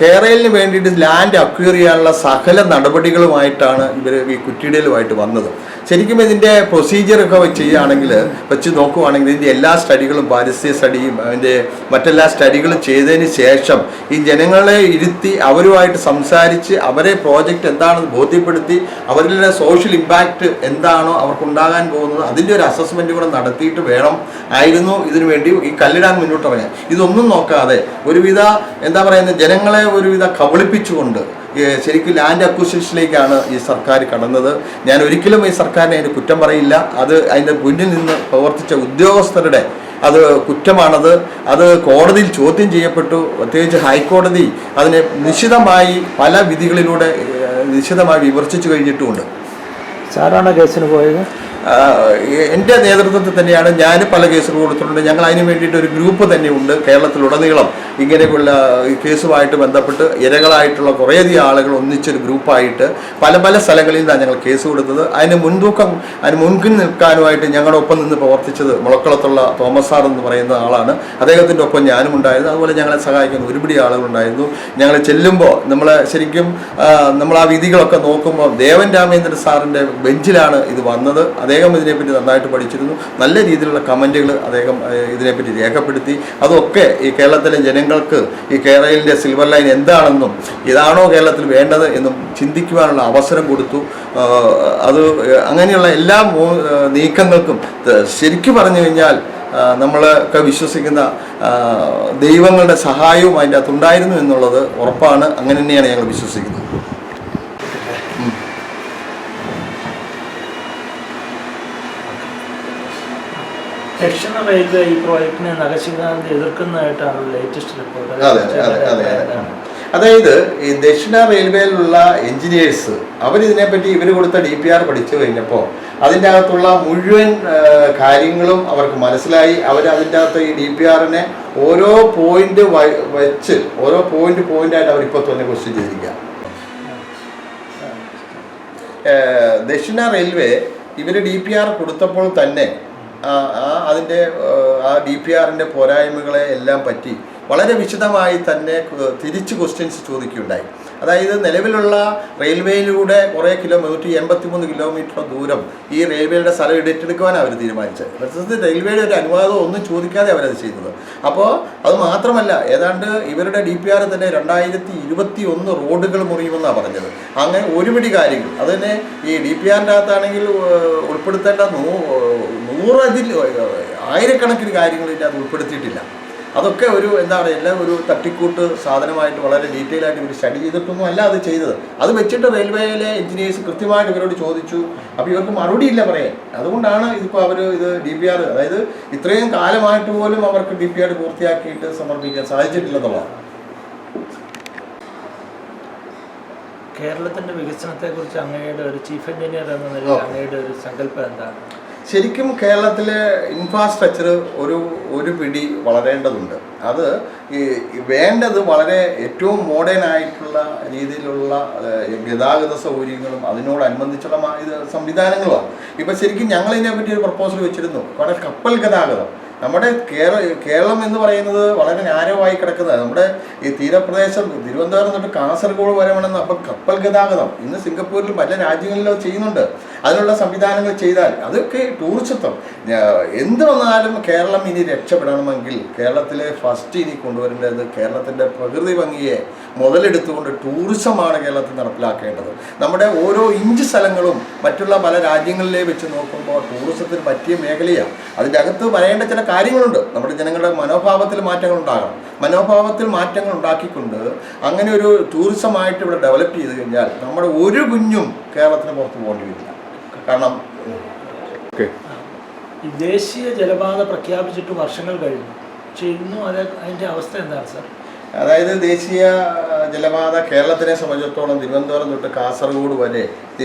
കേരളയിലിന് വേണ്ടിയിട്ട് ലാൻഡ് അക്വയർ ചെയ്യാനുള്ള സകല നടപടികളുമായിട്ടാണ് ഇവർ ഈ കുറ്റിയിടലുമായിട്ട് വന്നത്. ശരിക്കും ഇതിൻ്റെ പ്രൊസീജിയറൊക്കെ വെച്ച് നോക്കുവാണെങ്കിൽ ഇതിൻ്റെ എല്ലാ സ്റ്റഡികളും പാരിസ്ഥിതിക സ്റ്റഡിയും അതിൻ്റെ മറ്റെല്ലാ സ്റ്റഡികളും ചെയ്തതിന് ശേഷം ഈ ജനങ്ങളെ ഇരുത്തി അവരുമായിട്ട് സംസാരിച്ച് അവരെ പ്രോജക്റ്റ് എന്താണെന്ന് ബോധ്യപ്പെടുത്തി അവരുടെ സോഷ്യൽ ഇമ്പാക്റ്റ് എന്താണോ അവർക്കുണ്ടാകാൻ പോകുന്നത് അതിൻ്റെ ഒരു അസസ്മെൻറ്റ് കൂടെ നടത്തിയിട്ട് ആയിരുന്നു ഇതിനു വേണ്ടി ഈ കല്ലിടാൻ മുന്നോട്ട് ഇറങ്ങാൻ. ഇതൊന്നും നോക്കാതെ ഒരുവിധ ജനങ്ങളെ ഒരുവിധ കബളിപ്പിച്ചുകൊണ്ട് ശരിക്കും ലാൻഡ് അക്വിസിഷനിലേക്കാണ് ഈ സർക്കാർ കടന്നത്. ഞാൻ ഒരിക്കലും ഈ സർക്കാരിനെ അതിന് കുറ്റം പറയില്ല. അത് അതിൻ്റെ മുന്നിൽ നിന്ന് പ്രവർത്തിച്ച ഉദ്യോഗസ്ഥരുടെ അത് കുറ്റമാണത്. അത് കോടതിയിൽ ചോദ്യം ചെയ്യപ്പെട്ടു. പ്രത്യേകിച്ച് ഹൈക്കോടതി അതിനെ നിശിതമായി പല വിധികളിലൂടെ നിശിതമായി വിമർശിച്ചു കഴിഞ്ഞിട്ടുമുണ്ട്. സാറാണ് കേസിന് പോയത്? എൻ്റെ നേതൃത്വത്തിൽ തന്നെയാണ് ഞാൻ പല കേസുകൾ കൊടുത്തിട്ടുണ്ട്. ഞങ്ങൾ അതിന് വേണ്ടിയിട്ട് ഒരു ഗ്രൂപ്പ് തന്നെയുണ്ട് കേരളത്തിലുടനീളം. ഇങ്ങനെയുള്ള കേസുമായിട്ട് ബന്ധപ്പെട്ട് ഇരകളായിട്ടുള്ള കുറേയധികം ആളുകൾ ഒന്നിച്ചൊരു ഗ്രൂപ്പായിട്ട് പല പല സ്ഥലങ്ങളിൽ നിന്നാണ് ഞങ്ങൾ കേസ് കൊടുത്തത്. അതിന് മുൻപിൽ നിൽക്കാനുമായിട്ട് ഞങ്ങളുടെ ഒപ്പം നിന്ന് പ്രവർത്തിച്ചത് മുളക്കുളത്തുള്ള തോമസ് സാർ എന്ന് പറയുന്ന ആളാണ്. അദ്ദേഹത്തിൻ്റെ ഒപ്പം ഞാനും ഉണ്ടായിരുന്നു. അതുപോലെ ഞങ്ങളെ സഹായിക്കുന്ന ഒരുപിടി ആളുകളുണ്ടായിരുന്നു. ഞങ്ങൾ ചെല്ലുമ്പോൾ ശരിക്കും നമ്മൾ ആ വിധികളൊക്കെ നോക്കുമ്പോൾ ദേവൻ രാമേന്ദ്രൻ സാറിൻ്റെ ബെഞ്ചിലാണ് ഇത് വന്നത്. അദ്ദേഹം ഇതിനെപ്പറ്റി നന്നായിട്ട് പഠിച്ചിരുന്നു. നല്ല രീതിയിലുള്ള കമൻറ്റുകൾ അദ്ദേഹം ഇതിനെപ്പറ്റി രേഖപ്പെടുത്തി. അതൊക്കെ ഈ കേരളത്തിലെ ജനങ്ങൾക്ക് ഈ കേരളത്തിൻ്റെ സിൽവർ ലൈൻ എന്താണെന്നും ഇതാണോ കേരളത്തിൽ വേണ്ടത് എന്നും ചിന്തിക്കുവാനുള്ള അവസരം കൊടുത്തു. അത് അങ്ങനെയുള്ള എല്ലാ നീക്കങ്ങൾക്കും ശരിക്കും പറഞ്ഞു കഴിഞ്ഞാൽ നമ്മളൊക്കെ വിശ്വസിക്കുന്ന ദൈവങ്ങളുടെ സഹായവും അതിൻ്റെ അകത്തുണ്ടായിരുന്നു എന്നുള്ളത് ഉറപ്പാണ്. അങ്ങനെ തന്നെയാണ് ഞങ്ങൾ വിശ്വസിക്കുന്നത്. ദക്ഷിണ റെയിൽവേ ഈ പ്രോജക്റ്റിനെ നഖശിഖാന്തി എതിർക്കുന്നതായിട്ടാണ് ലേറ്റസ്റ്റ് റിപ്പോർട്ട്. അതായത് ഈ ദക്ഷിണ റെയിൽവേയിലുള്ള എഞ്ചിനീയേഴ്സ് അവരിതിനെപ്പറ്റി ഇവർ കൊടുത്ത DPR പഠിച്ചു കഴിഞ്ഞപ്പോൾ അതിൻ്റെ അകത്തുള്ള മുഴുവൻ കാര്യങ്ങളും അവർക്ക് മനസ്സിലായി. അതിൻ്റെ അകത്ത് ഈ DPRനെ ഓരോ പോയിന്റ് വെച്ച് ഓരോ പോയിന്റായിട്ട് അവരിപ്പോൾ തന്നെ ക്വസ്റ്റ്യൻ ചെയ്തിരിക്കുക. ദക്ഷിണ റെയിൽവേ ഇവർ DPR കൊടുത്തപ്പോൾ തന്നെ അതിൻ്റെ ആ DPRൻ്റെ പോരായ്മകളെ എല്ലാം പറ്റി വളരെ വിശദമായി തന്നെ തിരിച്ച് ക്വസ്റ്റ്യൻസ് ചോദിക്കുകയുണ്ടായി. അതായത് നിലവിലുള്ള റെയിൽവേയിലൂടെ കുറേ 183 കിലോമീറ്റർ ദൂരം ഈ റെയിൽവേയുടെ സ്ഥലം ഏറ്റെടുക്കുവാനാണ് അവർ തീരുമാനിച്ചത്. യഥാർത്ഥത്തിൽ റെയിൽവേയുടെ ഒരു അനുവാദം ഒന്നും ചോദിക്കാതെ അവരത് ചെയ്തത്. അപ്പോൾ അത് മാത്രമല്ല, ഏതാണ്ട് ഇവരുടെ DPR തന്നെ 2021 റോഡുകൾ മുറിയുമെന്നാണ് പറഞ്ഞത്. അങ്ങനെ ഒരുപിടി കാര്യങ്ങൾ അത് തന്നെ ഈ DPRൻ്റെ അകത്താണെങ്കിൽ ഉൾപ്പെടുത്തേണ്ട 100 ആയിരക്കണക്കിന് കാര്യങ്ങൾ ഇതിൻ്റെ അത് ഉൾപ്പെടുത്തിയിട്ടില്ല. അതൊക്കെ ഒരു എന്താ പറയുക എല്ലാം ഒരു തട്ടിക്കൂട്ട് സാധനമായിട്ട് വളരെ ഡീറ്റെയിൽ ആയിട്ട് ഇവർ സ്റ്റഡി ചെയ്തിട്ടൊന്നും അല്ല അത് ചെയ്തത്. അത് വെച്ചിട്ട് റെയിൽവേയിലെ എഞ്ചിനീയേഴ്സ് കൃത്യമായിട്ട് ഇവരോട് ചോദിച്ചു. അപ്പോൾ ഇവർക്ക് മറുപടിയില്ല പറയാൻ. അതുകൊണ്ടാണ് ഇതിപ്പോൾ അവർ ഇത് DPR അതായത് ഇത്രയും കാലമായിട്ട് പോലും അവർക്ക് DPR പൂർത്തിയാക്കിയിട്ട് സമർപ്പിക്കാൻ സാധിച്ചിട്ടില്ലെന്നുള്ളതാണ്. കേരളത്തിൻ്റെ വികസനത്തെക്കുറിച്ച് അങ്ങയുടെ ഒരു ചീഫ് എഞ്ചിനീയർ എന്ന നിലയിൽ അങ്ങയുടെ ഒരു സങ്കല്പം എന്താണ്? ശരിക്കും കേരളത്തിലെ ഇൻഫ്രാസ്ട്രക്ചർ ഒരു പിടി വളരേണ്ടതുണ്ട്. അത് വേണ്ടത് വളരെ ഏറ്റവും മോഡേൺ ആയിട്ടുള്ള രീതിയിലുള്ള ഗതാഗത സൗകര്യങ്ങളും അതിനോടനുബന്ധിച്ചുള്ള സംവിധാനങ്ങളുമാണ്. ഇപ്പം ശരിക്കും ഞങ്ങളിതിനെ പറ്റി ഒരു പ്രപ്പോസൽ വെച്ചിരുന്നു. വളരെ കപ്പൽ ഗതാഗതം നമ്മുടെ കേരളം എന്ന് പറയുന്നത് വളരെ നാരമായി കിടക്കുന്നത്. നമ്മുടെ ഈ തീരപ്രദേശം തിരുവനന്തപുരം തൊട്ട് കാസർഗോഡ് വരെ വേണമെന്ന്. അപ്പം കപ്പൽ ഗതാഗതം ഇന്ന് സിംഗപ്പൂരിലും പല രാജ്യങ്ങളിലും ചെയ്യുന്നുണ്ട്. അതിനുള്ള സംവിധാനങ്ങൾ ചെയ്താൽ അതൊക്കെ ടൂറിസത്വം എന്ത് വന്നാലും കേരളം ഇനി രക്ഷപ്പെടണമെങ്കിൽ കേരളത്തിലെ ഫസ്റ്റ് ഇനി കൊണ്ടുവരേണ്ടത് കേരളത്തിൻ്റെ പ്രകൃതി ഭംഗിയെ മുതലെടുത്തുകൊണ്ട് ടൂറിസമാണ് കേരളത്തിൽ നടപ്പിലാക്കേണ്ടത്. നമ്മുടെ ഓരോ ഇഞ്ച് സ്ഥലങ്ങളും മറ്റുള്ള പല രാജ്യങ്ങളിലെ വെച്ച് നോക്കുമ്പോൾ ടൂറിസത്തിന് പറ്റിയ മേഖലയാണ്. അതിൻ്റെ അകത്ത് പറയേണ്ട ചില കാര്യങ്ങളുണ്ട്. നമ്മുടെ ജനങ്ങളുടെ മനോഭാവത്തിൽ മാറ്റങ്ങൾ ഉണ്ടാകണം. മനോഭാവത്തിൽ മാറ്റങ്ങൾ ഉണ്ടാക്കിക്കൊണ്ട് അങ്ങനെ ഒരു ടൂറിസമായിട്ട് ഇവിടെ ഡെവലപ്പ് ചെയ്ത് കഴിഞ്ഞാൽ നമ്മുടെ ഒരു കുഞ്ഞും കേരളത്തിന് പുറത്ത് പോകേണ്ടി വരില്ല. കാരണം ഈ ദേശീയ ജലപാത പ്രഖ്യാപിച്ചിട്ട് വർഷങ്ങൾ കഴിഞ്ഞു. പക്ഷേ ഇന്നും അതിൻ്റെ അവസ്ഥ എന്താണ് സാർ? അതായത് ദേശീയ ജലപാത കേരളത്തിനെ സംബന്ധിച്ചിടത്തോളം തിരുവനന്തപുരം തൊട്ട് കാസർഗോഡ് വരെ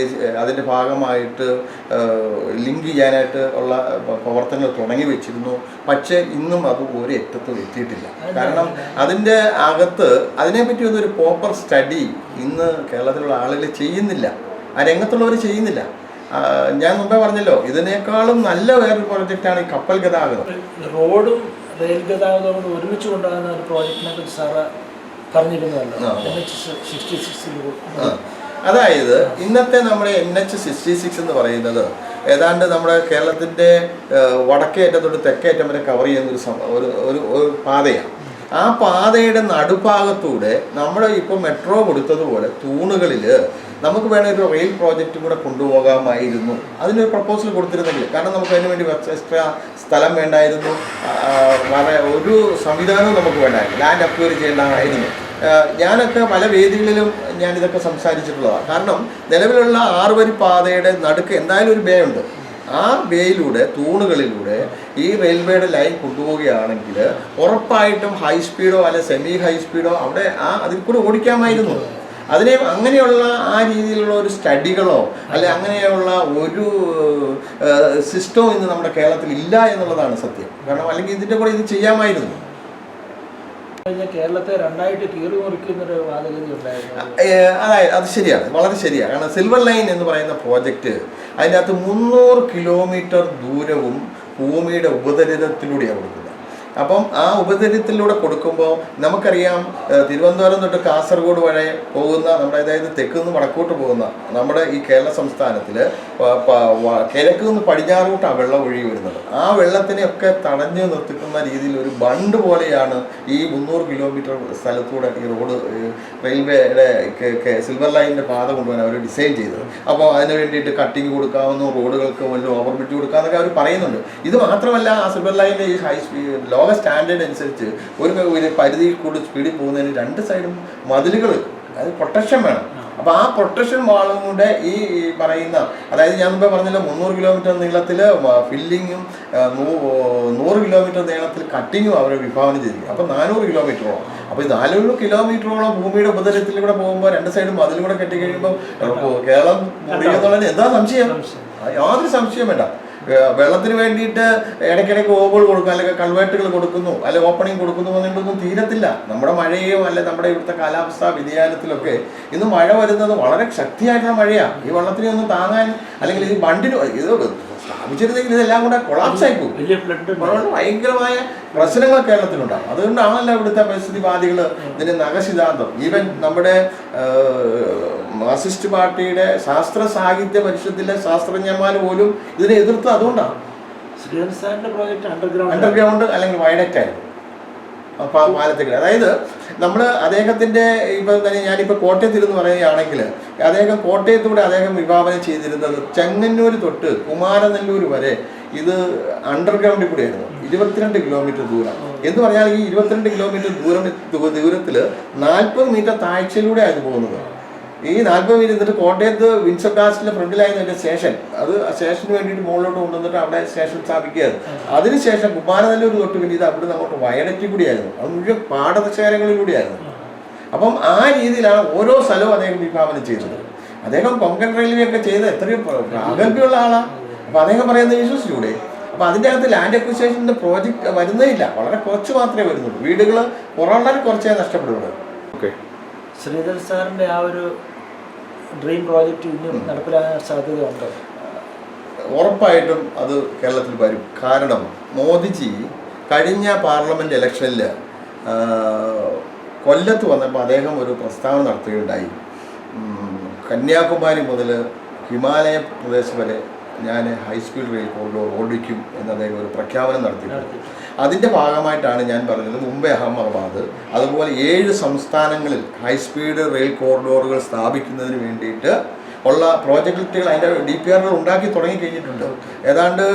അതിൻ്റെ ഭാഗമായിട്ട് ലിങ്ക് ചെയ്യാനായിട്ട് ഉള്ള പ്രവർത്തനങ്ങൾ തുടങ്ങി വെച്ചിരുന്നു. പക്ഷേ ഇന്നും അത് ഒരു എറ്റത്തും എത്തിയിട്ടില്ല. കാരണം അതിൻ്റെ അകത്ത് അതിനെപ്പറ്റി ഒന്നൊരു പ്രോപ്പർ സ്റ്റഡി ഇന്ന് കേരളത്തിലുള്ള ആളുകൾ ചെയ്യുന്നില്ല. ആ രംഗത്തുള്ളവർ ചെയ്യുന്നില്ല. ഞാൻ മുമ്പേ പറഞ്ഞല്ലോ, ഇതിനേക്കാളും നല്ല വേറൊരു പ്രോജക്റ്റാണ് ഈ കപ്പൽ ഗതാഗതം. റോഡും റെയിൽ ഗതാഗതവും കൂടെ ഒരുമിച്ച് കൊണ്ടുപോകുന്ന ഒരു പ്രോജക്റ്റിനെ കുറിച്ച് സാറ് പറഞ്ഞിരുന്നല്ലോ. അതായത് ഇന്നത്തെ നമ്മുടെ NH66 എന്ന് പറയുന്നത് ഏതാണ്ട് നമ്മുടെ കേരളത്തിൻ്റെ വടക്കേ അറ്റം തൊട്ട് തെക്കേ അറ്റം വരെ കവർ ചെയ്യുന്ന ഒരു പാതയാണ്. ആ പാതയുടെ നടുഭാഗത്തൂടെ നമ്മുടെ ഇപ്പോൾ മെട്രോ കൊടുത്തതുപോലെ തൂണുകളിൽ നമുക്ക് വേണേൽ ഒരു റെയിൽ പ്രോജക്റ്റ് കൂടെ കൊണ്ടുപോകാമായിരുന്നു. അതിനൊരു പ്രപ്പോസൽ കൊടുത്തിരുന്നെങ്കിൽ. കാരണം നമുക്ക് അതിന് വേണ്ടി എക്സ്ട്രാ സ്ഥലം വേണ്ടായിരുന്നു. ഒരു സംവിധാനവും നമുക്ക് വേണ്ടായിരുന്നു. ലാൻഡ് അക്വയർ ചെയ്യേണ്ടതായിരുന്നു. ഞാനൊക്കെ പല വേദികളിലും ഞാനിതൊക്കെ സംസാരിച്ചിട്ടുള്ളതാണ്. കാരണം നിലവിലുള്ള 6 വരി പാതയുടെ നടുക്ക് എന്തായാലും ഒരു ബേ ഉണ്ട്. ആ ബേയിലൂടെ തൂണുകളിലൂടെ ഈ റെയിൽവേയുടെ ലൈൻ കൊണ്ടുപോവുകയാണെങ്കിൽ ഉറപ്പായിട്ടും ഹൈ സ്പീഡോ അല്ലെ സെമി ഹൈ സ്പീഡോ അവിടെ അതിൽ കൂടെ ഓടിക്കാമായിരുന്നു. അതിനെ അങ്ങനെയുള്ള ആ രീതിയിലുള്ള ഒരു സ്റ്റഡികളോ അല്ലെ അങ്ങനെയുള്ള ഒരു സിസ്റ്റവും ഇന്ന് നമ്മുടെ കേരളത്തിൽ ഇല്ല എന്നുള്ളതാണ് സത്യം. കാരണം അല്ലെങ്കിൽ ഇതിൻ്റെ കൂടെ ഇത് ചെയ്യാമായിരുന്നു. കേരളത്തെ രണ്ടായിട്ട് കീറി മുറിക്കുന്നൊരു വാദഗതി ഉണ്ടായിരുന്നു. അതായത് അത് ശരിയാണ്, വളരെ ശരിയാണ്. കാരണം സിൽവർ ലൈൻ എന്ന് പറയുന്ന പ്രോജക്റ്റ് അതിൻ്റെ അകത്ത് 300 കിലോമീറ്റർ ദൂരവും ഭൂമിയുടെ ഉപരിതലത്തിലൂടെയാണ് കൊടുക്കുന്നത്. അപ്പം ആ ഉപരിതലത്തിലൂടെ കൊടുക്കുമ്പോൾ നമുക്കറിയാം തിരുവനന്തപുരം തൊട്ട് കാസർഗോഡ് വരെ പോകുന്ന നമ്മുടെ അതായത് തെക്ക് നിന്ന് വടക്കോട്ട് പോകുന്ന നമ്മുടെ ഈ കേരള സംസ്ഥാനത്തിൽ കിഴക്ക് നിന്ന് പടിഞ്ഞാറോട്ട് ആ വെള്ളം ഒഴുകി വരുന്നത്. ആ വെള്ളത്തിനെയൊക്കെ തടഞ്ഞു നിർത്തിക്കുന്ന രീതിയിൽ ഒരു ബണ്ട് പോലെയാണ് ഈ 300 കിലോമീറ്റർ സ്ഥലത്തൂടെ ഈ റോഡ് റെയിൽവേയുടെ സിൽവർ ലൈനിൻ്റെ പാത കൊണ്ടുപോകാൻ അവർ ഡിസൈൻ ചെയ്തത്. അപ്പോൾ അതിന് വേണ്ടിയിട്ട് കട്ടിങ് കൊടുക്കാവുന്ന റോഡുകൾക്ക് വല്ല ഓവർബ്രിഡ്ജ് കൊടുക്കാമെന്നൊക്കെ അവർ പറയുന്നുണ്ട്. ഇത് മാത്രമല്ല ആ സിൽവർ ലൈനിൻ്റെ ഈ ഹൈ സ്പീഡ് ലോക സ്റ്റാൻഡേർഡ് അനുസരിച്ച് ഒരു പരിധിയിൽ കൂടുതൽ സ്പീഡിൽ പോകുന്നതിന് 2 സൈഡും മതിലുകൾ, അത് പ്രൊട്ടക്ഷൻ വേണം. അപ്പോൾ ആ പ്രൊട്ടക്ഷൻ വാളും കൂടെ ഈ പറയുന്ന അതായത് ഞാൻ മുമ്പേ പറഞ്ഞല്ലോ 300 കിലോമീറ്റർ നീളത്തിൽ ഫില്ലിങ്ങും 100 കിലോമീറ്റർ നീളത്തിൽ കട്ടിങ്ങും അവർ വിഭാവനം ചെയ്തിരിക്കും. അപ്പോൾ 400 കിലോമീറ്ററോളം. അപ്പോൾ ഈ 400 കിലോമീറ്ററോളം ഭൂമിയുടെ ഉപരിതലത്തിലൂടെ പോകുമ്പോൾ 2 സൈഡും മതിലും കെട്ടി കഴിയുമ്പോൾ കേരളം മുറിയുന്നുള്ളതിന് എന്താ സംശയം? യാതൊരു സംശയം വേണ്ട. വെള്ളത്തിന് വേണ്ടിയിട്ട് ഇടയ്ക്കിടയ്ക്ക് ഓവുകൾ കൊടുക്കും, അല്ലെങ്കിൽ കൾവേട്ടുകൾ കൊടുക്കുന്നു, അല്ലെങ്കിൽ ഓപ്പണിങ് കൊടുക്കുന്നു എന്നുള്ളതൊന്നും തീരത്തില്ല. നമ്മുടെ മഴയോ അല്ലെ നമ്മുടെ ഇവിടുത്തെ കാലാവസ്ഥാ വ്യതിയാനത്തിലൊക്കെ ഇന്ന് മഴ വരുന്നത് വളരെ ശക്തിയായിട്ടുള്ള മഴയാണ്. ഈ വെള്ളത്തിനെ ഒന്നും താങ്ങാൻ അല്ലെങ്കിൽ ഈ ബണ്ടിന് ഇത് സ്ഥാപിച്ചിരുന്നെങ്കിൽ ഇതെല്ലാം കൂടെ കൊളാപ്സ് ആയി പോകും. ഭയങ്കരമായ പ്രശ്നങ്ങൾ കേരളത്തിലുണ്ടാകും. അതുകൊണ്ടാണല്ലോ ഇവിടുത്തെ പരിസ്ഥിതിവാദികൾ ഇതിൻ്റെ നഖസിദ്ധാന്തം, ഈവൻ നമ്മുടെ മാർക്സിസ്റ്റ് പാർട്ടിയുടെ ശാസ്ത്ര സാഹിത്യ പരിഷത്തിലെ ശാസ്ത്രജ്ഞന്മാർ പോലും ഇതിനെ എതിർത്ത്. അതുകൊണ്ടാണ് അണ്ടർഗ്രൗണ്ട് അല്ലെങ്കിൽ വയഡക്റ്റ് ആയിരുന്നു പാലത്തേക്ക്. അതായത് നമ്മൾ അദ്ദേഹത്തിൻ്റെ ഇപ്പം തന്നെ ഞാനിപ്പോൾ കോട്ടയത്തിരുന്ന് പറയുകയാണെങ്കിൽ അദ്ദേഹം കോട്ടയത്തൂടെ അദ്ദേഹം വിഭാവനം ചെയ്തിരുന്നത് ചെങ്ങന്നൂർ തൊട്ട് കുമാരനെല്ലൂർ വരെ ഇത് അണ്ടർഗ്രൗണ്ടിൽ കൂടെയായിരുന്നു. 22 കിലോമീറ്റർ ദൂരം എന്ന് പറഞ്ഞാൽ ഈ 22 കിലോമീറ്റർ ദൂരത്തിൽ 40 മീറ്റർ താഴ്ചയിലൂടെ ആയിരുന്നു പോകുന്നത്. ഈ 40 മീറ്റർ എന്നിട്ട് കോട്ടയത്ത് വിൻസർ കാസ്റ്റിലെ ഫ്രണ്ടിലായിരുന്നു എൻ്റെ സ്റ്റേഷൻ. അത് സ്റ്റേഷന് വേണ്ടിയിട്ട് മുകളിലോട്ട് കൊണ്ടുവന്നിട്ട് അവിടെ സ്റ്റേഷൻ സ്ഥാപിക്കുകയായിരുന്നു. അതിനുശേഷം കുമാരനെല്ലൂർ തൊട്ട് പിന്നെ ഇത് അവിടെ നിന്ന് അങ്ങോട്ട് വയഡക്റ്റിൽ കൂടിയായിരുന്നു. അത് മുഴുവൻ പാടശേഖരങ്ങളിലൂടെയായിരുന്നു. അപ്പം ആ രീതിയിലാണ് ഓരോ സ്ഥലവും അദ്ദേഹം വിഭാവനം ചെയ്തത്. അദ്ദേഹം കൊങ്കൺ റെയിൽവേ ഒക്കെ ചെയ്ത് എത്രയോ പ്രാഗൽഭ്യമുള്ള ആളാണ്. അപ്പോൾ അദ്ദേഹം പറയുന്നത് വിശ്വസിച്ചൂടെ? അപ്പോൾ അതിൻ്റെ അകത്ത് ലാൻഡ് അക്വിസിഷൻ്റെ പ്രോജക്റ്റ് വരുന്നേ ഇല്ല, വളരെ കുറച്ച് മാത്രമേ വരുന്നുള്ളൂ. വീടുകൾ വളരെ കുറച്ചേ നഷ്ടപ്പെടുള്ളൂ. ഓക്കെ, ശ്രീധർ സാറിൻ്റെ ആ ഒരു ഡ്രീം പ്രോജക്റ്റ് ഇനിയും നടപ്പിലാകാൻ സാധ്യതയുണ്ട്? ഉറപ്പായിട്ടും അത് കേരളത്തിൽ വരും. കാരണം മോദിജി കഴിഞ്ഞ പാർലമെൻറ്റ് ഇലക്ഷനിൽ കൊല്ലത്ത് വന്നപ്പോൾ അദ്ദേഹം ഒരു പ്രസ്താവന നടത്തുകയുണ്ടായി. കന്യാകുമാരി മുതൽ ഹിമാലയ പ്രദേശം വരെ ഞാൻ ഹൈസ്പീഡ് റെയിൽ കോറിഡോർ ഓടിക്കും എന്ന് അദ്ദേഹം ഒരു പ്രഖ്യാപനം നടത്തിയിട്ടുണ്ട്. അതിൻ്റെ ഭാഗമായിട്ടാണ് ഞാൻ പറഞ്ഞത് മുംബൈ അഹമ്മദാബാദ് അതുപോലെ 7 സംസ്ഥാനങ്ങളിൽ ഹൈസ്പീഡ് റെയിൽ കോറിഡോറുകൾ സ്ഥാപിക്കുന്നതിന് വേണ്ടിയിട്ട് ഉള്ള പ്രോജക്റ്റുകൾ അതിൻ്റെ DPRകൾ ഉണ്ടാക്കി തുടങ്ങി കഴിഞ്ഞിട്ടുണ്ട്. ഏതാണ്ട്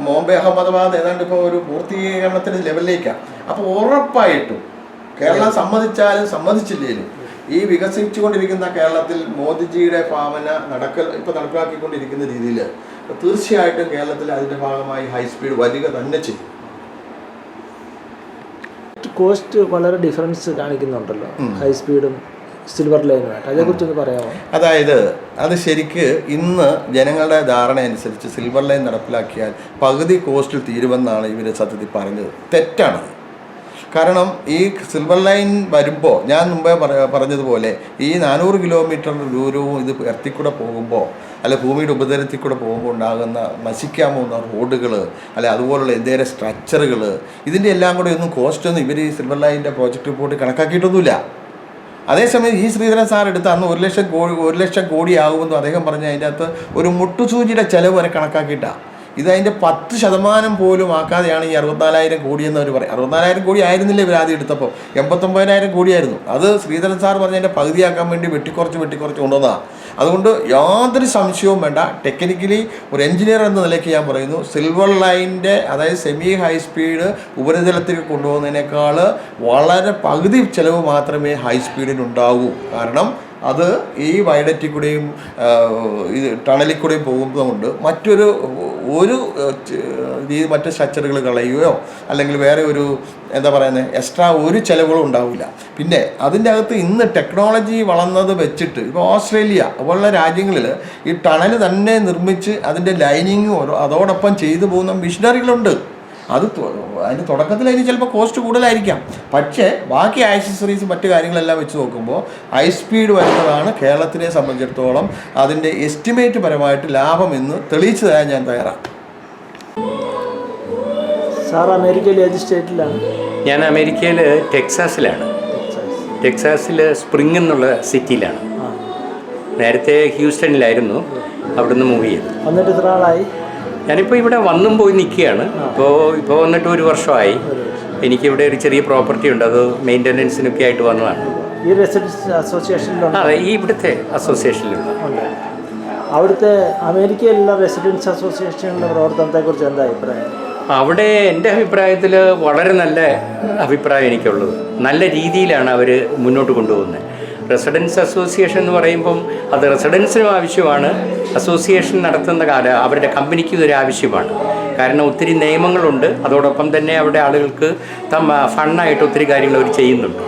മുംബൈ അഹമ്മദാബാദ് ഏതാണ്ട് ഇപ്പോൾ ഒരു പൂർത്തീകരണത്തിൻ്റെ ലെവലിലേക്കാണ്. അപ്പോൾ ഉറപ്പായിട്ടും കേരളം സമ്മതിച്ചാലും സമ്മതിച്ചില്ലേലും ഈ വികസിച്ചുകൊണ്ടിരിക്കുന്ന കേരളത്തിൽ മോദിജിയുടെ ഭാവന നടപ്പിലാക്കിക്കൊണ്ടിരിക്കുന്ന രീതിയിൽ തീർച്ചയായിട്ടും കേരളത്തിൽ അതിൻ്റെ ഭാഗമായി ഹൈസ്പീഡ് വരിക തന്നെ ചെയ്യും. കോസ്റ്റ് വളരെ ഡിഫറൻസ് കാണിക്കുന്നുണ്ടല്ലോ ഹൈസ്പീഡും സിൽവർ ലൈനുമായിട്ട്, അതേക്കുറിച്ചൊന്ന് പറയാമോ? അതായത് അത് ശരിക്ക് ഇന്ന് ജനങ്ങളുടെ ധാരണ അനുസരിച്ച് സിൽവർ ലൈൻ നടപ്പിലാക്കിയാൽ പകുതി കോസ്റ്റിൽ തീരുമെന്നാണ് ഇവർ സത്യത്തിൽ പറഞ്ഞത്. തെറ്റാണ്. കാരണം ഈ സിൽവർ ലൈൻ വരുമ്പോൾ ഞാൻ മുമ്പേ പറഞ്ഞതുപോലെ ഈ 400 കിലോമീറ്റർ ദൂരവും ഇത് എർത്തിക്കൂടെ പോകുമ്പോൾ അല്ലെ ഭൂമിയുടെ ഉപരിതലത്തിൽ കൂടെ പോകുമ്പോൾ ഉണ്ടാകുന്ന നശിക്കാവുന്ന റോഡുകൾ അല്ലെ അതുപോലുള്ള എന്തെങ്കിലും സ്ട്രക്ചറുകൾ ഇതിൻ്റെ എല്ലാം കൂടെ ഒന്നും കോസ്റ്റൊന്നും ഇവർ ഈ സിൽവർ ലൈനിൻ്റെ പ്രോജക്റ്റ് റിപ്പോർട്ട് കണക്കാക്കിയിട്ടൊന്നുമില്ല. അതേസമയം ഈ ശ്രീധരൻ സാർ എടുത്ത് അന്ന് 1 ലക്ഷം കോടി ആകുമെന്നും അദ്ദേഹം പറഞ്ഞ അതിൻ്റെ അകത്ത് ഒരു മുട്ടുസൂചിയുടെ ചിലവ് വരെ കണക്കാക്കിയിട്ടാണ്. ഇതതിൻ്റെ 10% പോലും ആക്കാതെയാണ് ഈ 64,000 കോടി എന്നവർ പറയും. 64,000 കോടി ആയിരുന്നില്ല ഇവർ ആദ്യം എടുത്തപ്പോൾ, 89,000 കോടിയായിരുന്നു. അത് ശ്രീധരൻ സാർ പറഞ്ഞതിൻ്റെ പകുതിയാക്കാൻ വേണ്ടി വെട്ടിക്കുറച്ച് കൊണ്ടുവന്നതാണ്. അതുകൊണ്ട് യാതൊരു സംശയവും വേണ്ട. ടെക്നിക്കലി ഒരു എഞ്ചിനീയർ എന്ന നിലയ്ക്ക് ഞാൻ പറയുന്നു, സിൽവർ ലൈനിൻ്റെ അതായത് സെമി ഹൈ സ്പീഡ് ഉപരിതലത്തിൽ കൊണ്ടുപോകുന്നതിനേക്കാൾ വളരെ പകുതി ചിലവ് മാത്രമേ ഹൈ സ്പീഡിനുണ്ടാവൂ. കാരണം അത് ഈ വയഡറ്റിൽ കൂടെയും ഇത് ടണലിൽ കൂടെയും പോകുന്നതുകൊണ്ട് മറ്റ് സ്ട്രക്ചറുകൾ കളയുകയോ അല്ലെങ്കിൽ വേറെ ഒരു എന്താ പറയുന്നത് എക്സ്ട്രാ ഒരു ചിലവുകളും ഉണ്ടാവില്ല. പിന്നെ അതിൻ്റെ അകത്ത് ഇന്ന് ടെക്നോളജി വളർന്നത് വെച്ചിട്ട് ഇപ്പോൾ ഓസ്ട്രേലിയ പോലുള്ള രാജ്യങ്ങളിൽ ഈ ടണൽ തന്നെ നിർമ്മിച്ച് അതിൻ്റെ ലൈനിങ്ങും അതോടൊപ്പം ചെയ്തു പോകുന്ന മെഷീനറികളുണ്ട്. അതിൻ്റെ തുടക്കത്തിൽ അതിന് ചിലപ്പോൾ കോസ്റ്റ് കൂടുതലായിരിക്കാം. പക്ഷേ ബാക്കി ആക്സസറീസ് മറ്റു കാര്യങ്ങളെല്ലാം വെച്ച് നോക്കുമ്പോൾ ഹൈ സ്പീഡ് വരുന്നതാണ് കേരളത്തിനെ സംബന്ധിച്ചിടത്തോളം അതിൻ്റെ എസ്റ്റിമേറ്റ് പരമായിട്ട് ലാഭം എന്ന് തെളിയിച്ചു തരാൻ ഞാൻ തയ്യാറാണ്. സാർ അമേരിക്കയിൽ ഏത് സ്റ്റേറ്റിലാണ്? ഞാൻ അമേരിക്കയിൽ ടെക്സാസിലാണ്. ടെക്സാസിൽ സ്പ്രിംഗ് എന്നുള്ള സിറ്റിയിലാണ്. നേരത്തെ ഹ്യൂസ്റ്റണിലായിരുന്നു, അവിടുന്ന് മൂവ് ചെയ്തു. വന്നിട്ട് എത്ര ആളായി? ഞാനിപ്പോൾ ഇവിടെ വന്നും പോയി നിൽക്കുകയാണ്. ഇപ്പോൾ വന്നിട്ട് 1 വർഷമായി. എനിക്കിവിടെ ഒരു ചെറിയ പ്രോപ്പർട്ടി ഉണ്ട്, അത് മെയിൻ്റനൻസിനൊക്കെ ആയിട്ട് വന്നതാണ്. ഈ റെസിഡൻസ് അസോസിയേഷനിലുണ്ട്? അതെ, ഈ ഇവിടുത്തെ അസോസിയേഷനിലുള്ള. അവിടുത്തെ അമേരിക്കയിലുള്ള റെസിഡൻസ് അസോസിയേഷനിലെ പ്രവർത്തനത്തെക്കുറിച്ച് എന്താ അഭിപ്രായം? അവിടെ എൻ്റെ അഭിപ്രായത്തിൽ വളരെ നല്ല അഭിപ്രായം എനിക്കുള്ളത്. നല്ല രീതിയിലാണ് അവർ മുന്നോട്ട് കൊണ്ടുപോകുന്നത്. റെസിഡൻസ് അസോസിയേഷൻ എന്ന് പറയുമ്പം അത് റെസിഡൻസിനും ആവശ്യമാണ്, അസോസിയേഷൻ നടത്തുന്ന അവരുടെ കമ്പനിക്ക് ഇതൊരു ആവശ്യമാണ്. കാരണം ഒത്തിരി നിയമങ്ങളുണ്ട്, അതോടൊപ്പം തന്നെ അവിടെ ആളുകൾക്ക് ഫണ്ണായിട്ട് ഒത്തിരി കാര്യങ്ങൾ അവർ ചെയ്യുന്നുണ്ട്.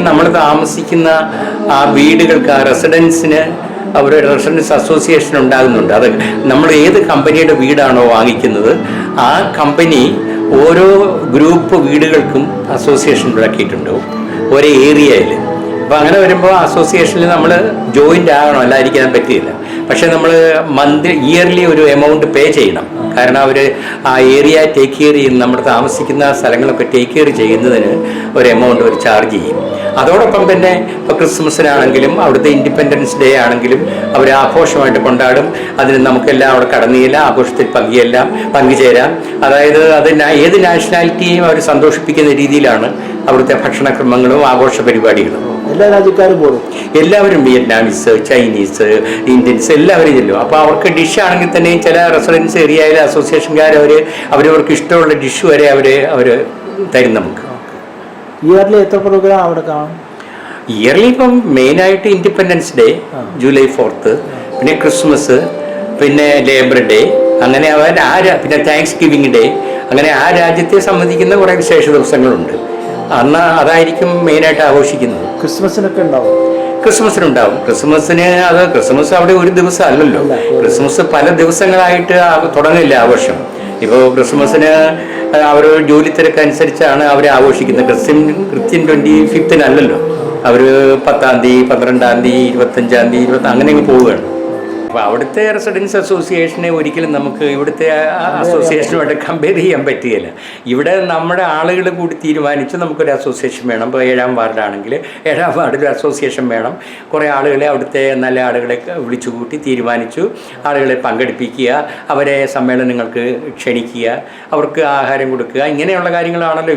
നമ്മൾ താമസിക്കുന്ന ആ വീടുകൾക്ക്, ആ റെസിഡൻസിന് അവരുടെ റെസിഡൻസ് അസോസിയേഷൻ ഉണ്ടാകുന്നുണ്ട്. അത് നമ്മൾ ഏത് കമ്പനിയുടെ വീടാണോ വാങ്ങിക്കുന്നത് ആ കമ്പനി ഓരോ ഗ്രൂപ്പ് വീടുകൾക്കും അസോസിയേഷൻ ഉണ്ടാക്കിയിട്ടുണ്ടാവും ഒരേ ഏരിയയിൽ. അപ്പോൾ അങ്ങനെ വരുമ്പോൾ അസോസിയേഷനിൽ നമ്മൾ ജോയിൻ്റ് ആകണം, അല്ലായിരിക്കാൻ പറ്റില്ല. പക്ഷേ നമ്മൾ ഇയർലി ഒരു എമൗണ്ട് പേ ചെയ്യണം. കാരണം അവർ ആ ഏരിയ ടേക്ക് കെയർ ചെയ്യുന്ന, നമ്മൾ താമസിക്കുന്ന സ്ഥലങ്ങളൊക്കെ ടേക്ക് കെയർ ചെയ്യുന്നതിന് ഒരു എമൗണ്ട് അവർ ചാർജ് ചെയ്യും. അതോടൊപ്പം തന്നെ ഇപ്പോൾ ക്രിസ്മസിനാണെങ്കിലും അവിടുത്തെ ഇൻഡിപെൻഡൻസ് ഡേ ആണെങ്കിലും അവർ ആഘോഷമായിട്ട് കൊണ്ടാടും. അതിന് നമുക്കെല്ലാം അവിടെ കടന്നുകയില്ല, ആഘോഷത്തിൽ പങ്കുചേരാം. അതായത് ഏത് നാഷണാലിറ്റിയെയും അവർ സന്തോഷിപ്പിക്കുന്ന രീതിയിലാണ് അവിടുത്തെ ഭക്ഷണക്രമങ്ങളും ആഘോഷ പരിപാടികളും. എല്ലാ രാജ്യക്കാരും പോകും, എല്ലാവരും വിയറ്റ്നാമീസ്, ചൈനീസ്, ഇന്ത്യൻസ് എല്ലാവരും ചെല്ലും. അപ്പോൾ അവർക്ക് ഡിഷ് ആണെങ്കിൽ തന്നെ ചില റെസിഡൻസ് ഏരിയയിലെ അസോസിയേഷൻകാർ അവരവർക്ക് ഇഷ്ടമുള്ള ഡിഷ് വരെ അവർ തരും നമുക്ക്. ഇയർലി എത്ര പ്രോഗ്രാം അവിടെ കാണും? ഇയർലി ഇപ്പം മെയിനായിട്ട് ഇൻഡിപെൻഡൻസ് ഡേ ജൂലൈ 4th, പിന്നെ ക്രിസ്മസ്, പിന്നെ ലേബർ ഡേ, അങ്ങനെ പിന്നെ താങ്ക്സ് ഗിവിങ് ഡേ, അങ്ങനെ ആ രാജ്യത്തെ സംബന്ധിക്കുന്ന കുറേ വിശേഷ ദിവസങ്ങളുണ്ട്. അന്ന് അതായിരിക്കും മെയിനായിട്ട് ആഘോഷിക്കുന്നത്. ക്രിസ്മസിനൊക്കെ ഉണ്ടാവും? ക്രിസ്മസിനുണ്ടാവും. ക്രിസ്മസ് അവിടെ ഒരു ദിവസം അല്ലല്ലോ, ക്രിസ്മസ് പല ദിവസങ്ങളായിട്ട് തുടങ്ങില്ല ആഘോഷം. ഇപ്പോൾ ക്രിസ്മസിന് അവർ ജോലി തിരക്കനുസരിച്ചാണ് അവർ ആഘോഷിക്കുന്നത്. കൃത്യം 25th അവർ 10-ാം തീയതി, 12-ാം തീയതി, 25-ാം തീയതി, അങ്ങനെ പോവുകയാണ്. അപ്പോൾ അവിടുത്തെ റെസിഡൻസ് അസോസിയേഷനെ ഒരിക്കലും നമുക്ക് ഇവിടുത്തെ അസോസിയേഷനുമായിട്ട് കമ്പയർ ചെയ്യാൻ പറ്റുകയില്ല. ഇവിടെ നമ്മുടെ ആളുകൾ കൂടി തീരുമാനിച്ച് നമുക്കൊരു അസോസിയേഷൻ വേണം. ഇപ്പോൾ 7-ാം വാർഡാണെങ്കിൽ 7-ാം വാർഡിൽ അസോസിയേഷൻ വേണം. കുറേ ആളുകളെ, അവിടുത്തെ നല്ല ആളുകളെ വിളിച്ചു കൂട്ടി തീരുമാനിച്ചു, ആളുകളെ പങ്കെടുപ്പിക്കുക, അവരെ സമ്മേളനങ്ങൾക്ക് ക്ഷണിക്കുക, അവർക്ക് ആഹാരം കൊടുക്കുക, ഇങ്ങനെയുള്ള കാര്യങ്ങളാണല്ലോ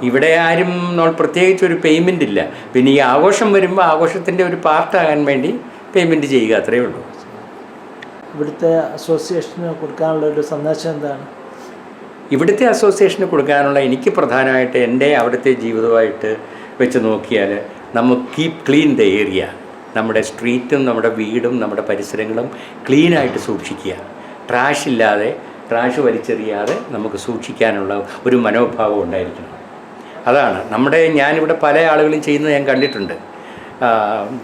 ഇവിടെ ആരും പ്രത്യേകിച്ച് ഒരു പേയ്മെൻ്റ് ഇല്ല. പിന്നെ ഈ ആഘോഷം വരുമ്പോൾ ആഘോഷത്തിൻ്റെ ഒരു പാർട്ടാകാൻ വേണ്ടി പേയ്മെൻറ്റ് ചെയ്യുക, അത്രയേ ഉള്ളൂ. ഇവിടുത്തെ അസോസിയേഷന് കൊടുക്കാനുള്ള ഒരു സന്ദേശം എന്താണ്? ഇവിടുത്തെ അസോസിയേഷന് കൊടുക്കാനുള്ള എനിക്ക് പ്രധാനമായിട്ട് എൻ്റെ അവിടുത്തെ ജീവിതമായിട്ട് വെച്ച് നോക്കിയാൽ, നമുക്ക് കീപ് ക്ലീൻ ദ ഏരിയ. നമ്മുടെ സ്ട്രീറ്റും നമ്മുടെ വീടും നമ്മുടെ പരിസരങ്ങളും ക്ലീനായിട്ട് സൂക്ഷിക്കുക. ട്രാഷ് വലിച്ചെറിയാതെ നമുക്ക് സൂക്ഷിക്കാനുള്ള ഒരു മനോഭാവം ഉണ്ടായിരിക്കണം. അതാണ് ഞാനിവിടെ പല ആളുകളും ചെയ്യുന്നത് ഞാൻ കണ്ടിട്ടുണ്ട്.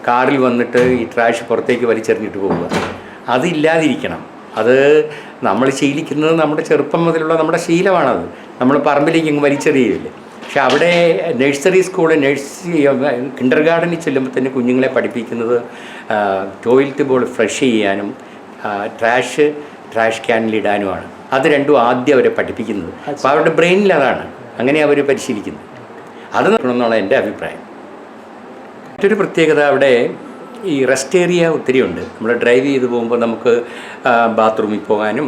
കാറിൽ വന്നിട്ട് ഈ ട്രാഷ് പുറത്തേക്ക് വലിച്ചെറിഞ്ഞിട്ട് പോവുക. അതില്ലാതിരിക്കണം. അത് നമ്മൾ ശീലിക്കുന്നത് നമ്മുടെ ചെറുപ്പം മുതലുള്ള നമ്മുടെ ശീലമാണത്. നമ്മൾ പറമ്പിലേക്ക് അങ്ങ് വലിച്ചെറിയില്ലേ. പക്ഷെ അവിടെ നഴ്സറി സ്കൂൾ, കിൻഡർ ഗാർഡനിൽ ചെല്ലുമ്പോൾ തന്നെ കുഞ്ഞുങ്ങളെ പഠിപ്പിക്കുന്നത് ടോയ്ലറ്റ് ബോൾ ഫ്ലഷ് ചെയ്യാനും ട്രാഷ് ക്യാനിലിടാനുമാണ്. അത് രണ്ടും ആദ്യം അവരെ പഠിപ്പിക്കുന്നത്. അപ്പോൾ അവരുടെ ബ്രെയിനിൽ അതാണ്, അങ്ങനെ അവർ പരിശീലിക്കുന്നത്. അത് നോക്കണമെന്നുള്ള എൻ്റെ അഭിപ്രായം. മറ്റൊരു പ്രത്യേകത, അവിടെ ഈ റെസ്റ്റ് ഏരിയ ഒത്തിരി ഉണ്ട്. നമ്മൾ ഡ്രൈവ് ചെയ്ത് പോകുമ്പോൾ നമുക്ക് ബാത്റൂമിൽ പോകാനും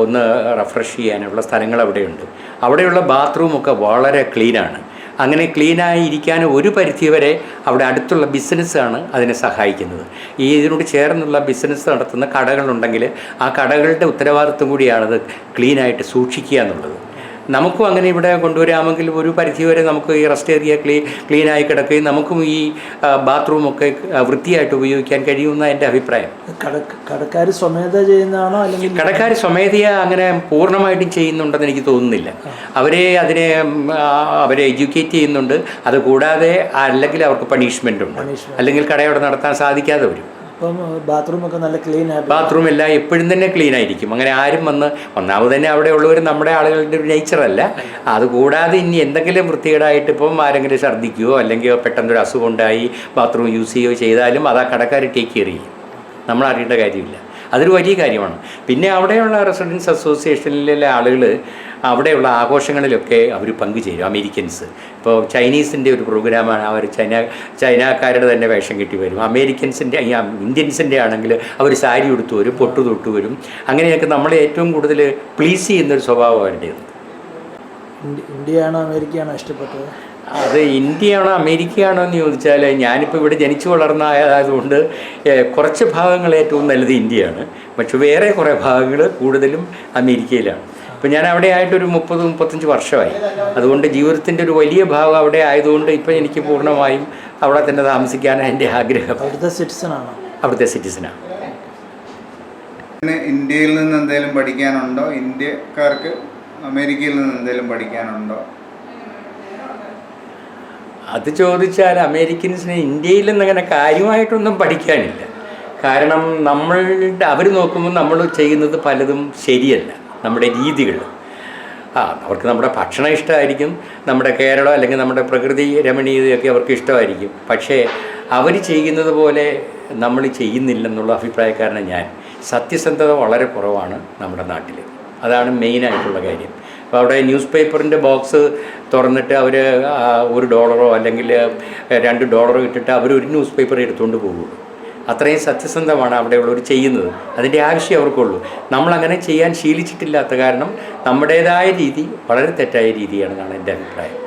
ഒന്ന് റിഫ്രഷ് ചെയ്യാനുള്ള സ്ഥലങ്ങൾ അവിടെയുണ്ട്. അവിടെയുള്ള ബാത്റൂമൊക്കെ വളരെ ക്ലീനാണ്. അങ്ങനെ ക്ലീനായി ഇരിക്കാൻ ഒരു പരിധിവരെ അവിടെ അടുത്തുള്ള ബിസിനസ്സാണ് അതിനെ സഹായിക്കുന്നത്. ഈ ഇതിനോട് ചേർന്നുള്ള ബിസിനസ് നടത്തുന്ന കടകളുണ്ടെങ്കിൽ ആ കടകളുടെ ഉത്തരവാദിത്വം കൂടിയാണത് ക്ലീനായിട്ട് സൂക്ഷിക്കുക എന്നുള്ളത്. നമുക്കും അങ്ങനെ ഇവിടെ കൊണ്ടുവരാമെങ്കിൽ ഒരു പരിധിവരെ നമുക്ക് ഈ റെസ്റ്റ് ഏരിയ ക്ലീനായി കിടക്കുകയും നമുക്കും ഈ ബാത്റൂമൊക്കെ വൃത്തിയായിട്ട് ഉപയോഗിക്കാൻ കഴിയുമെന്ന എൻ്റെ അഭിപ്രായം. കടക്കാർ സ്വമേധ ചെയ്യുന്നതാണോ അല്ലെങ്കിൽ കടക്കാർ സ്വമേധയാ അങ്ങനെ പൂർണ്ണമായിട്ടും ചെയ്യുന്നുണ്ടെന്ന് എനിക്ക് തോന്നുന്നില്ല. അവരെ എഡ്യൂക്കേറ്റ് ചെയ്യുന്നുണ്ട്. അതുകൂടാതെ അല്ലെങ്കിൽ അവർക്ക് പണിഷ്മെൻ്റ് ഉണ്ട്, അല്ലെങ്കിൽ കടയോടെ നടത്താൻ സാധിക്കാതെ വരും. അപ്പം ബാത്റൂമൊക്കെ നല്ല ക്ലീൻ ആയിട്ട് ബാത്റൂം എല്ലാം എപ്പോഴും തന്നെ ക്ലീൻ ആയിരിക്കും. അങ്ങനെ ആരും വന്ന് ഒന്നാമത് തന്നെ അവിടെ ഉള്ളവർ നമ്മുടെ ആളുകളുടെ ഒരു നേച്ചറല്ല. അതുകൂടാതെ ഇനി എന്തെങ്കിലും വൃത്തികേടായിട്ട് ഇപ്പം ആരെങ്കിലും ഛർദ്ദിക്കുകയോ അല്ലെങ്കിൽ പെട്ടെന്നൊരു അസുഖം ഉണ്ടായി ബാത്റൂം യൂസ് ചെയ്യുകയോ ചെയ്താലും അത് ആ കടക്കാർ ടേക്ക് കെയർ ചെയ്യും. നമ്മൾ അറിയേണ്ട കാര്യമില്ല. അതൊരു വലിയ കാര്യമാണ്. പിന്നെ അവിടെയുള്ള റെസിഡൻസ് അസോസിയേഷനിലെ ആളുകൾ അവിടെയുള്ള ആഘോഷങ്ങളിലൊക്കെ അവർ പങ്കുചേരും. അമേരിക്കൻസ് ഇപ്പോൾ ചൈനീസിൻ്റെ ഒരു പ്രോഗ്രാമാണ്, അവർ ചൈനക്കാരുടെ തന്നെ വേഷം കെട്ടി വരും. അമേരിക്കൻസിൻ്റെ ഇന്ത്യൻസിൻ്റെ ആണെങ്കിൽ അവർ സാരി ഉടുത്തു വരും, പൊട്ടു തൊട്ട് വരും. അങ്ങനെയൊക്കെ നമ്മളെ ഏറ്റവും കൂടുതൽ പ്ലീസ് ചെയ്യുന്നൊരു സ്വഭാവം അവരുടേത്. ഇന്ത്യയാണോ അമേരിക്കയാണോ ഇഷ്ടപ്പെട്ടത്? അത് ഇന്ത്യയാണോ അമേരിക്കയാണോ എന്ന് ചോദിച്ചാൽ ഞാനിപ്പോൾ ഇവിടെ ജനിച്ചു വളർന്നതായതുകൊണ്ട് കുറച്ച് ഭാഗങ്ങൾ ഏറ്റവും നല്ലത് ഇന്ത്യയാണ്. പക്ഷെ വേറെ കുറേ ഭാഗങ്ങൾ കൂടുതലും അമേരിക്കയിലാണ്. ഇപ്പം ഞാൻ അവിടെ ആയിട്ടൊരു 30-35 വർഷമായി. അതുകൊണ്ട് ജീവിതത്തിൻ്റെ ഒരു വലിയ ഭാഗം അവിടെ ആയതുകൊണ്ട് ഇപ്പം എനിക്ക് പൂർണ്ണമായും അവിടെ തന്നെ താമസിക്കാനാണ് എൻ്റെ ആഗ്രഹം. അവിടുത്തെ സിറ്റിസണാണോ? അവിടുത്തെ സിറ്റിസനാണ്. ഇന്ത്യയിൽ നിന്ന് എന്തെങ്കിലും പഠിക്കാനുണ്ടോ? ഇന്ത്യക്കാർക്ക് അമേരിക്കയിൽ നിന്ന് എന്തെങ്കിലും പഠിക്കാനുണ്ടോ? അത് ചോദിച്ചാൽ അമേരിക്കൻസിന് ഇന്ത്യയിൽ നിന്ന് അങ്ങനെ കാര്യമായിട്ടൊന്നും പഠിക്കാനില്ല. കാരണം അവർ നോക്കുമ്പോൾ നമ്മൾ ചെയ്യുന്നത് പലതും ശരിയല്ല. നമ്മുടെ രീതികൾ അവർക്ക് നമ്മുടെ ഭക്ഷണം ഇഷ്ടമായിരിക്കും, നമ്മുടെ കേരളം അല്ലെങ്കിൽ നമ്മുടെ പ്രകൃതി രമണീയതയൊക്കെ അവർക്ക് ഇഷ്ടമായിരിക്കും. പക്ഷേ അവർ ചെയ്യുന്നത് പോലെ നമ്മൾ ചെയ്യുന്നില്ലെന്നുള്ള അഭിപ്രായക്കാരനാണ് ഞാൻ. സത്യസന്ധത വളരെ കുറവാണ് നമ്മുടെ നാട്ടിൽ. അതാണ് മെയിനായിട്ടുള്ള കാര്യം. അപ്പോൾ അവിടെ ന്യൂസ് പേപ്പറിൻ്റെ ബോക്സ് തുറന്നിട്ട് അവർ $1 അല്ലെങ്കിൽ $2 ഇട്ടിട്ട് അവരൊരു ന്യൂസ് പേപ്പർ എടുത്തുകൊണ്ട് പോകുള്ളൂ. അത്രയും സത്യസന്ധമാണ് അവിടെയുള്ളവർ ചെയ്യുന്നത്. അതിൻ്റെ ആവശ്യം അവർക്കുള്ളൂ. നമ്മളങ്ങനെ ചെയ്യാൻ ശീലിച്ചിട്ടില്ലാത്ത കാരണം നമ്മുടേതായ രീതി വളരെ തെറ്റായ രീതിയാണെന്നാണ് എൻ്റെ അഭിപ്രായം.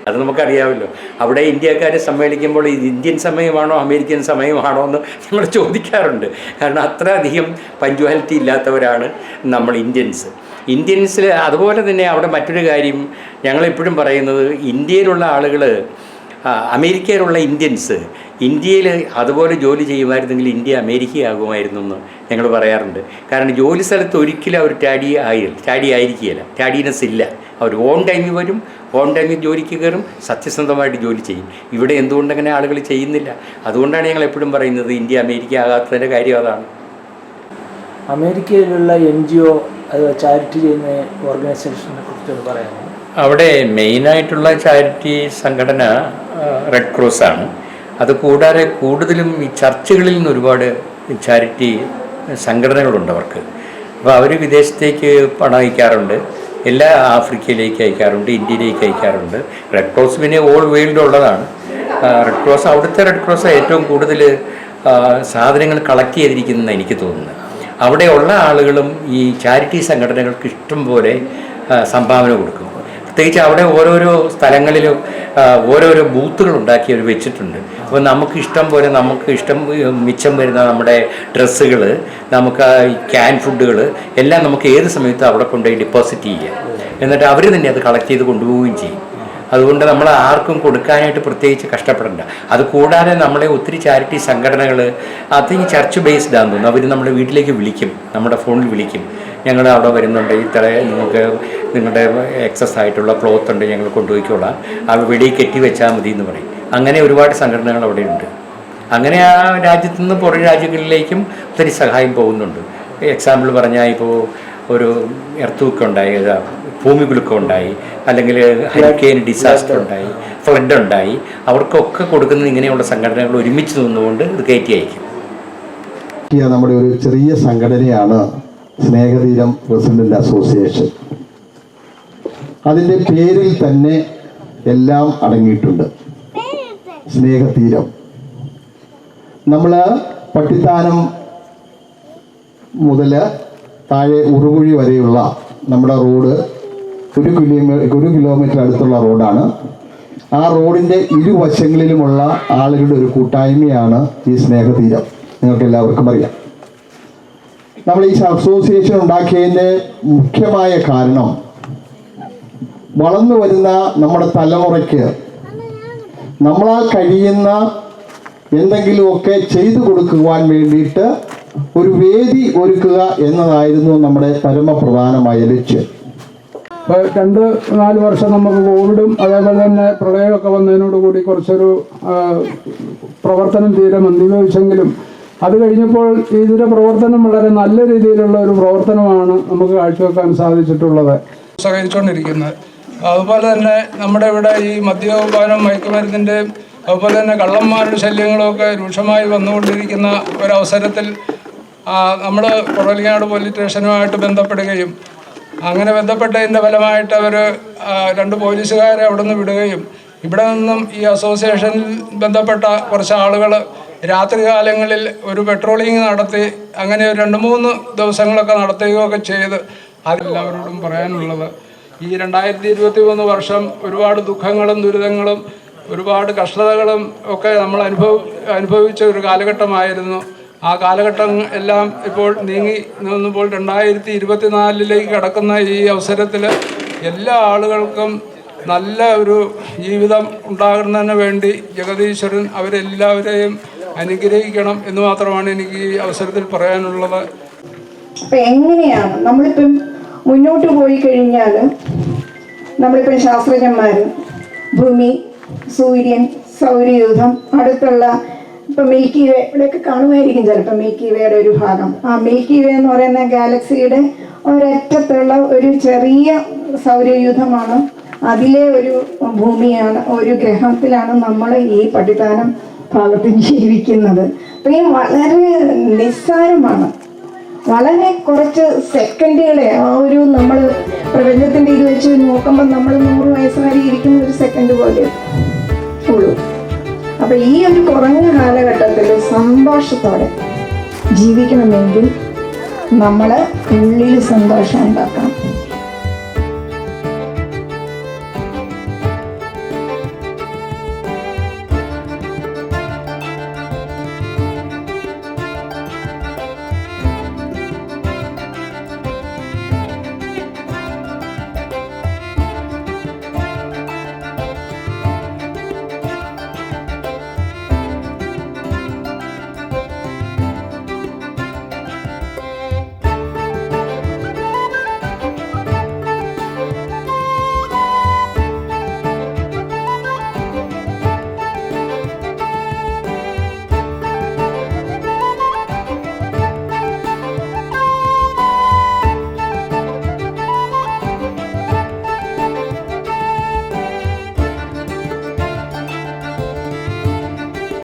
അത് നമുക്കറിയാമല്ലോ. അവിടെ ഇന്ത്യക്കാരെ സമ്മേളിക്കുമ്പോൾ ഇത് ഇന്ത്യൻ സമയമാണോ അമേരിക്കൻ സമയമാണോ എന്ന് നമ്മൾ ചോദിക്കാറുണ്ട്. കാരണം അത്ര അധികം പഞ്ച്വാലിറ്റി ഇല്ലാത്തവരാണ് നമ്മൾ ഇന്ത്യൻസിൽ. അതുപോലെ തന്നെ അവിടെ മറ്റൊരു കാര്യം ഞങ്ങളെപ്പോഴും പറയുന്നത്, ഇന്ത്യയിലുള്ള ആളുകൾ അമേരിക്കയിലുള്ള ഇന്ത്യൻസ് ഇന്ത്യയിൽ അതുപോലെ ജോലി ചെയ്യുമായിരുന്നെങ്കിൽ ഇന്ത്യ അമേരിക്കയാകുമായിരുന്നു എന്ന് ഞങ്ങൾ പറയാറുണ്ട്. കാരണം ജോലി സ്ഥലത്ത് ഒരിക്കലും അവർ ടാഡി ആയിരിക്കുകയില്ല. ടാഡിനെസ് ഇല്ല. അവർ ഓൺ ടൈമിൽ വരും, ഓൺ ടൈമിൽ ജോലിക്ക് കയറും, സത്യസന്ധമായിട്ട് ജോലി ചെയ്യും. ഇവിടെ എന്തുകൊണ്ടങ്ങനെ ആളുകൾ ചെയ്യുന്നില്ല? അതുകൊണ്ടാണ് ഞങ്ങൾ എപ്പോഴും പറയുന്നത് ഇന്ത്യ അമേരിക്ക ആകാത്തതിൻ്റെ കാര്യം അതാണ്. അമേരിക്കയിലുള്ള NGO ചാരിറ്റി ചെയ്യുന്ന ഓർഗനൈസേഷനെ കുറിച്ചൊന്ന് പറയാമോ? അവിടെ മെയിനായിട്ടുള്ള ചാരിറ്റി സംഘടന റെഡ് ക്രോസ് ആണ്. അതുകൂടാതെ കൂടുതലും ഈ ചർച്ചുകളിൽ നിന്ന് ഒരുപാട് ചാരിറ്റി സംഘടനകളുണ്ട് അവർക്ക്. അപ്പോൾ അവർ വിദേശത്തേക്ക് പണം അയക്കാറുണ്ട്. എല്ലാ ആഫ്രിക്കയിലേക്ക് അയക്കാറുണ്ട്, ഇന്ത്യയിലേക്ക് അയക്കാറുണ്ട്. റെഡ് ക്രോസ് പിന്നെ ഓൾ വേൾഡ് ഉള്ളതാണ്. റെഡ് ക്രോസ് അവിടുത്തെ റെഡ് ക്രോസ് ഏറ്റവും കൂടുതൽ സാധനങ്ങൾ കളക്ട് ചെയ്തിരിക്കുന്നതെന്ന് എനിക്ക് തോന്നുന്നത്. അവിടെയുള്ള ആളുകളും ഈ ചാരിറ്റി സംഘടനകൾക്ക് ഇഷ്ടം പോലെ സംഭാവന കൊടുക്കും. പ്രത്യേകിച്ച് അവിടെ ഓരോരോ സ്ഥലങ്ങളിലും ഓരോരോ ബൂത്തുകൾ ഉണ്ടാക്കി അവർ വെച്ചിട്ടുണ്ട്. അപ്പോൾ നമുക്ക് മിച്ചം വരുന്ന നമ്മുടെ ഡ്രസ്സുകൾ, നമുക്ക് ക്യാൻ ഫുഡുകൾ എല്ലാം നമുക്ക് ഏത് സമയത്തും അവിടെ കൊണ്ടുപോയി ഡെപ്പോസിറ്റ് ചെയ്യാം. എന്നിട്ട് അവർ തന്നെ അത് കളക്ട് ചെയ്ത് കൊണ്ടുപോവുകയും ചെയ്യും. അതുകൊണ്ട് നമ്മൾ ആർക്കും കൊടുക്കാനായിട്ട് പ്രത്യേകിച്ച് കഷ്ടപ്പെടേണ്ട. അതുകൂടാതെ നമ്മളെ ഒത്തിരി ചാരിറ്റി സംഘടനകൾ അത് ഈ ചർച്ച് ബേസ്ഡ് ആണെന്ന് തോന്നുന്നു. അവർ നമ്മുടെ വീട്ടിലേക്ക് വിളിക്കും, നമ്മുടെ ഫോണിൽ വിളിക്കും. ഞങ്ങൾ അവിടെ വരുന്നുണ്ട്, ഇത്ര നിങ്ങൾക്ക് നിങ്ങളുടെ എക്സസ് ആയിട്ടുള്ള ക്ലോത്ത് ഉണ്ട്, ഞങ്ങൾ കൊണ്ടുപോയിക്കോളാം, അത് വെളിയിൽ കെട്ടി വെച്ചാൽ മതി എന്ന് പറയും. അങ്ങനെ ഒരുപാട് സംഘടനകൾ അവിടെ ഉണ്ട്. അങ്ങനെ ആ രാജ്യത്തു നിന്ന് പുറം രാജ്യങ്ങളിലേക്കും ഒത്തിരി സഹായം പോകുന്നുണ്ട്. എക്സാമ്പിൾ പറഞ്ഞാൽ ഇപ്പോൾ ഒരു എർത്തൂക്കം ഉണ്ടായി, ഭൂമികുലുക്കം ഉണ്ടായി, അല്ലെങ്കിൽ ഹരിക്കെയിൻ ഡിസാസ്റ്റർ ഉണ്ടായി, ഫ്ലഡ് ഉണ്ടായി, അവർക്കൊക്കെ കൊടുക്കുന്ന ഇങ്ങനെയുള്ള സംഘടനകൾ ഒരുമിച്ച് നിന്നുകൊണ്ട് ഇത് കയറ്റി അയക്കും. നമ്മുടെ ഒരു ചെറിയ സംഘടനയാണ് സ്നേഹതീരം റെസിഡന്റ് അസോസിയേഷൻ. അതിൻ്റെ പേരിൽ തന്നെ എല്ലാം അടങ്ങിയിട്ടുണ്ട്. സ്നേഹതീരം നമ്മൾ പട്ടിത്താനം മുതൽ താഴെ ഉറുകുഴി വരെയുള്ള നമ്മുടെ റോഡ് 1 കിലോമീറ്റർ അടുത്തുള്ള റോഡാണ്. ആ റോഡിൻ്റെ ഇരുവശങ്ങളിലുമുള്ള ആളുകളുടെ ഒരു കൂട്ടായ്മയാണ് ഈ സ്നേഹതീരം. നിങ്ങൾക്ക് എല്ലാവർക്കും അറിയാം. നമ്മൾ ഈ അസോസിയേഷൻ ഉണ്ടാക്കിയതിൻ്റെ മുഖ്യമായ കാരണം വളർന്നു വരുന്ന നമ്മുടെ തലമുറയ്ക്ക് നമ്മളാൽ കഴിയുന്ന എന്തെങ്കിലുമൊക്കെ ചെയ്തു കൊടുക്കുവാൻ വേണ്ടിയിട്ട് ഒരു വേദി ഒരുക്കുക എന്നതായിരുന്നു നമ്മുടെ പരമപ്രധാനമായ ലക്ഷ്യം. 2-4 വർഷം നമുക്ക് കോവിഡും അതേപോലെ തന്നെ പ്രളയമൊക്കെ വന്നതിനോടുകൂടി കുറച്ചൊരു പ്രവർത്തനം തീരെ മന്ദീഭവിച്ചെങ്കിലും അത് കഴിഞ്ഞപ്പോൾ ഇതിൻ്റെ പ്രവർത്തനം വളരെ നല്ല രീതിയിലുള്ള ഒരു പ്രവർത്തനമാണ് നമുക്ക് കാഴ്ചവെക്കാൻ സാധിച്ചിട്ടുള്ളത്. സഹകരിച്ചുകൊണ്ടിരിക്കുന്നത്. അതുപോലെ തന്നെ നമ്മുടെ ഇവിടെ ഈ മദ്യപാനം, മയക്കുമരുന്നിൻ്റെയും അതുപോലെ തന്നെ കള്ളന്മാരുടെ ശല്യങ്ങളൊക്കെ രൂക്ഷമായി വന്നുകൊണ്ടിരിക്കുന്ന ഒരവസരത്തിൽ നമ്മൾ കൊടലിങ്ങാട് പോലീസ് സ്റ്റേഷനുമായിട്ട് ബന്ധപ്പെടുകയും അങ്ങനെ ബന്ധപ്പെട്ടതിൻ്റെ ഫലമായിട്ട് അവർ 2 പോലീസുകാരെ അവിടെ നിന്ന് വിടുകയും ഇവിടെ നിന്നും ഈ അസോസിയേഷനിൽ ബന്ധപ്പെട്ട കുറച്ച് ആളുകൾ രാത്രികാലങ്ങളിൽ ഒരു പെട്രോളിങ് നടത്തി അങ്ങനെ 2-3 ദിവസങ്ങളൊക്കെ നടത്തുകയൊക്കെ ചെയ്ത് അതെല്ലാവരോടും പറയാനുള്ളത് ഈ 2023 വർഷം ഒരുപാട് ദുഃഖങ്ങളും ദുരിതങ്ങളും ഒരുപാട് കഷ്ടതകളും ഒക്കെ നമ്മൾ അനുഭവിച്ച ഒരു കാലഘട്ടമായിരുന്നു. ആ കാലഘട്ടം എല്ലാം ഇപ്പോൾ നീങ്ങി നിന്നപ്പോൾ 2024 കടക്കുന്ന ഈ അവസരത്തിൽ എല്ലാ ആളുകൾക്കും നല്ല ഒരു ജീവിതം ഉണ്ടാകുന്നതിന് വേണ്ടി ജഗദീശ്വരൻ അവരെല്ലാവരെയും അനുഗ്രഹിക്കണം എന്ന് മാത്രമാണ് എനിക്ക് ഈ അവസരത്തിൽ പറയാനുള്ളത്. അപ്പം എങ്ങനെയാണ് നമ്മളിപ്പം മുന്നോട്ട് പോയി കഴിഞ്ഞാൽ നമ്മളിപ്പം ശാസ്ത്രജ്ഞന്മാർ ഭൂമി, സൂര്യൻ, സൗരയൂഥം, അടുത്തുള്ള ഇപ്പം മിൽക്കി വേ ഇവിടെയൊക്കെ കാണുമായിരിക്കും ചിലപ്പോൾ മിൽക്കി വേയുടെ ഒരു ഭാഗം. ആ മിൽക്കി വേ എന്ന് പറയുന്ന ഗാലക്സിയുടെ ഒരറ്റത്തുള്ള ഒരു ചെറിയ സൗരയൂഥമാണ്. അതിലെ ഒരു ഭൂമിയാണ്, ഒരു ഗ്രഹത്തിലാണ് നമ്മൾ ഈ പട്ടിത്താനം ഭാഗത്ത് ജീവിക്കുന്നത്. അപ്പം വളരെ നിസ്സാരമാണ്. വളരെ കുറച്ച് സെക്കൻഡുകളെ ആ ഒരു നമ്മൾ പ്രപഞ്ചത്തിൻ്റെ ഇത് വെച്ച് നോക്കുമ്പോൾ നമ്മൾ 100 വയസ്സുകാരി ഇരിക്കുന്ന ഒരു സെക്കൻഡ് പോലെ ഉള്ളൂ. അപ്പം ഈ ഒരു കുറഞ്ഞ കാലഘട്ടത്തിൽ സന്തോഷത്തോടെ ജീവിക്കണമെങ്കിൽ നമ്മൾ ഉള്ളിൽ സന്തോഷം ഉണ്ടാക്കണം.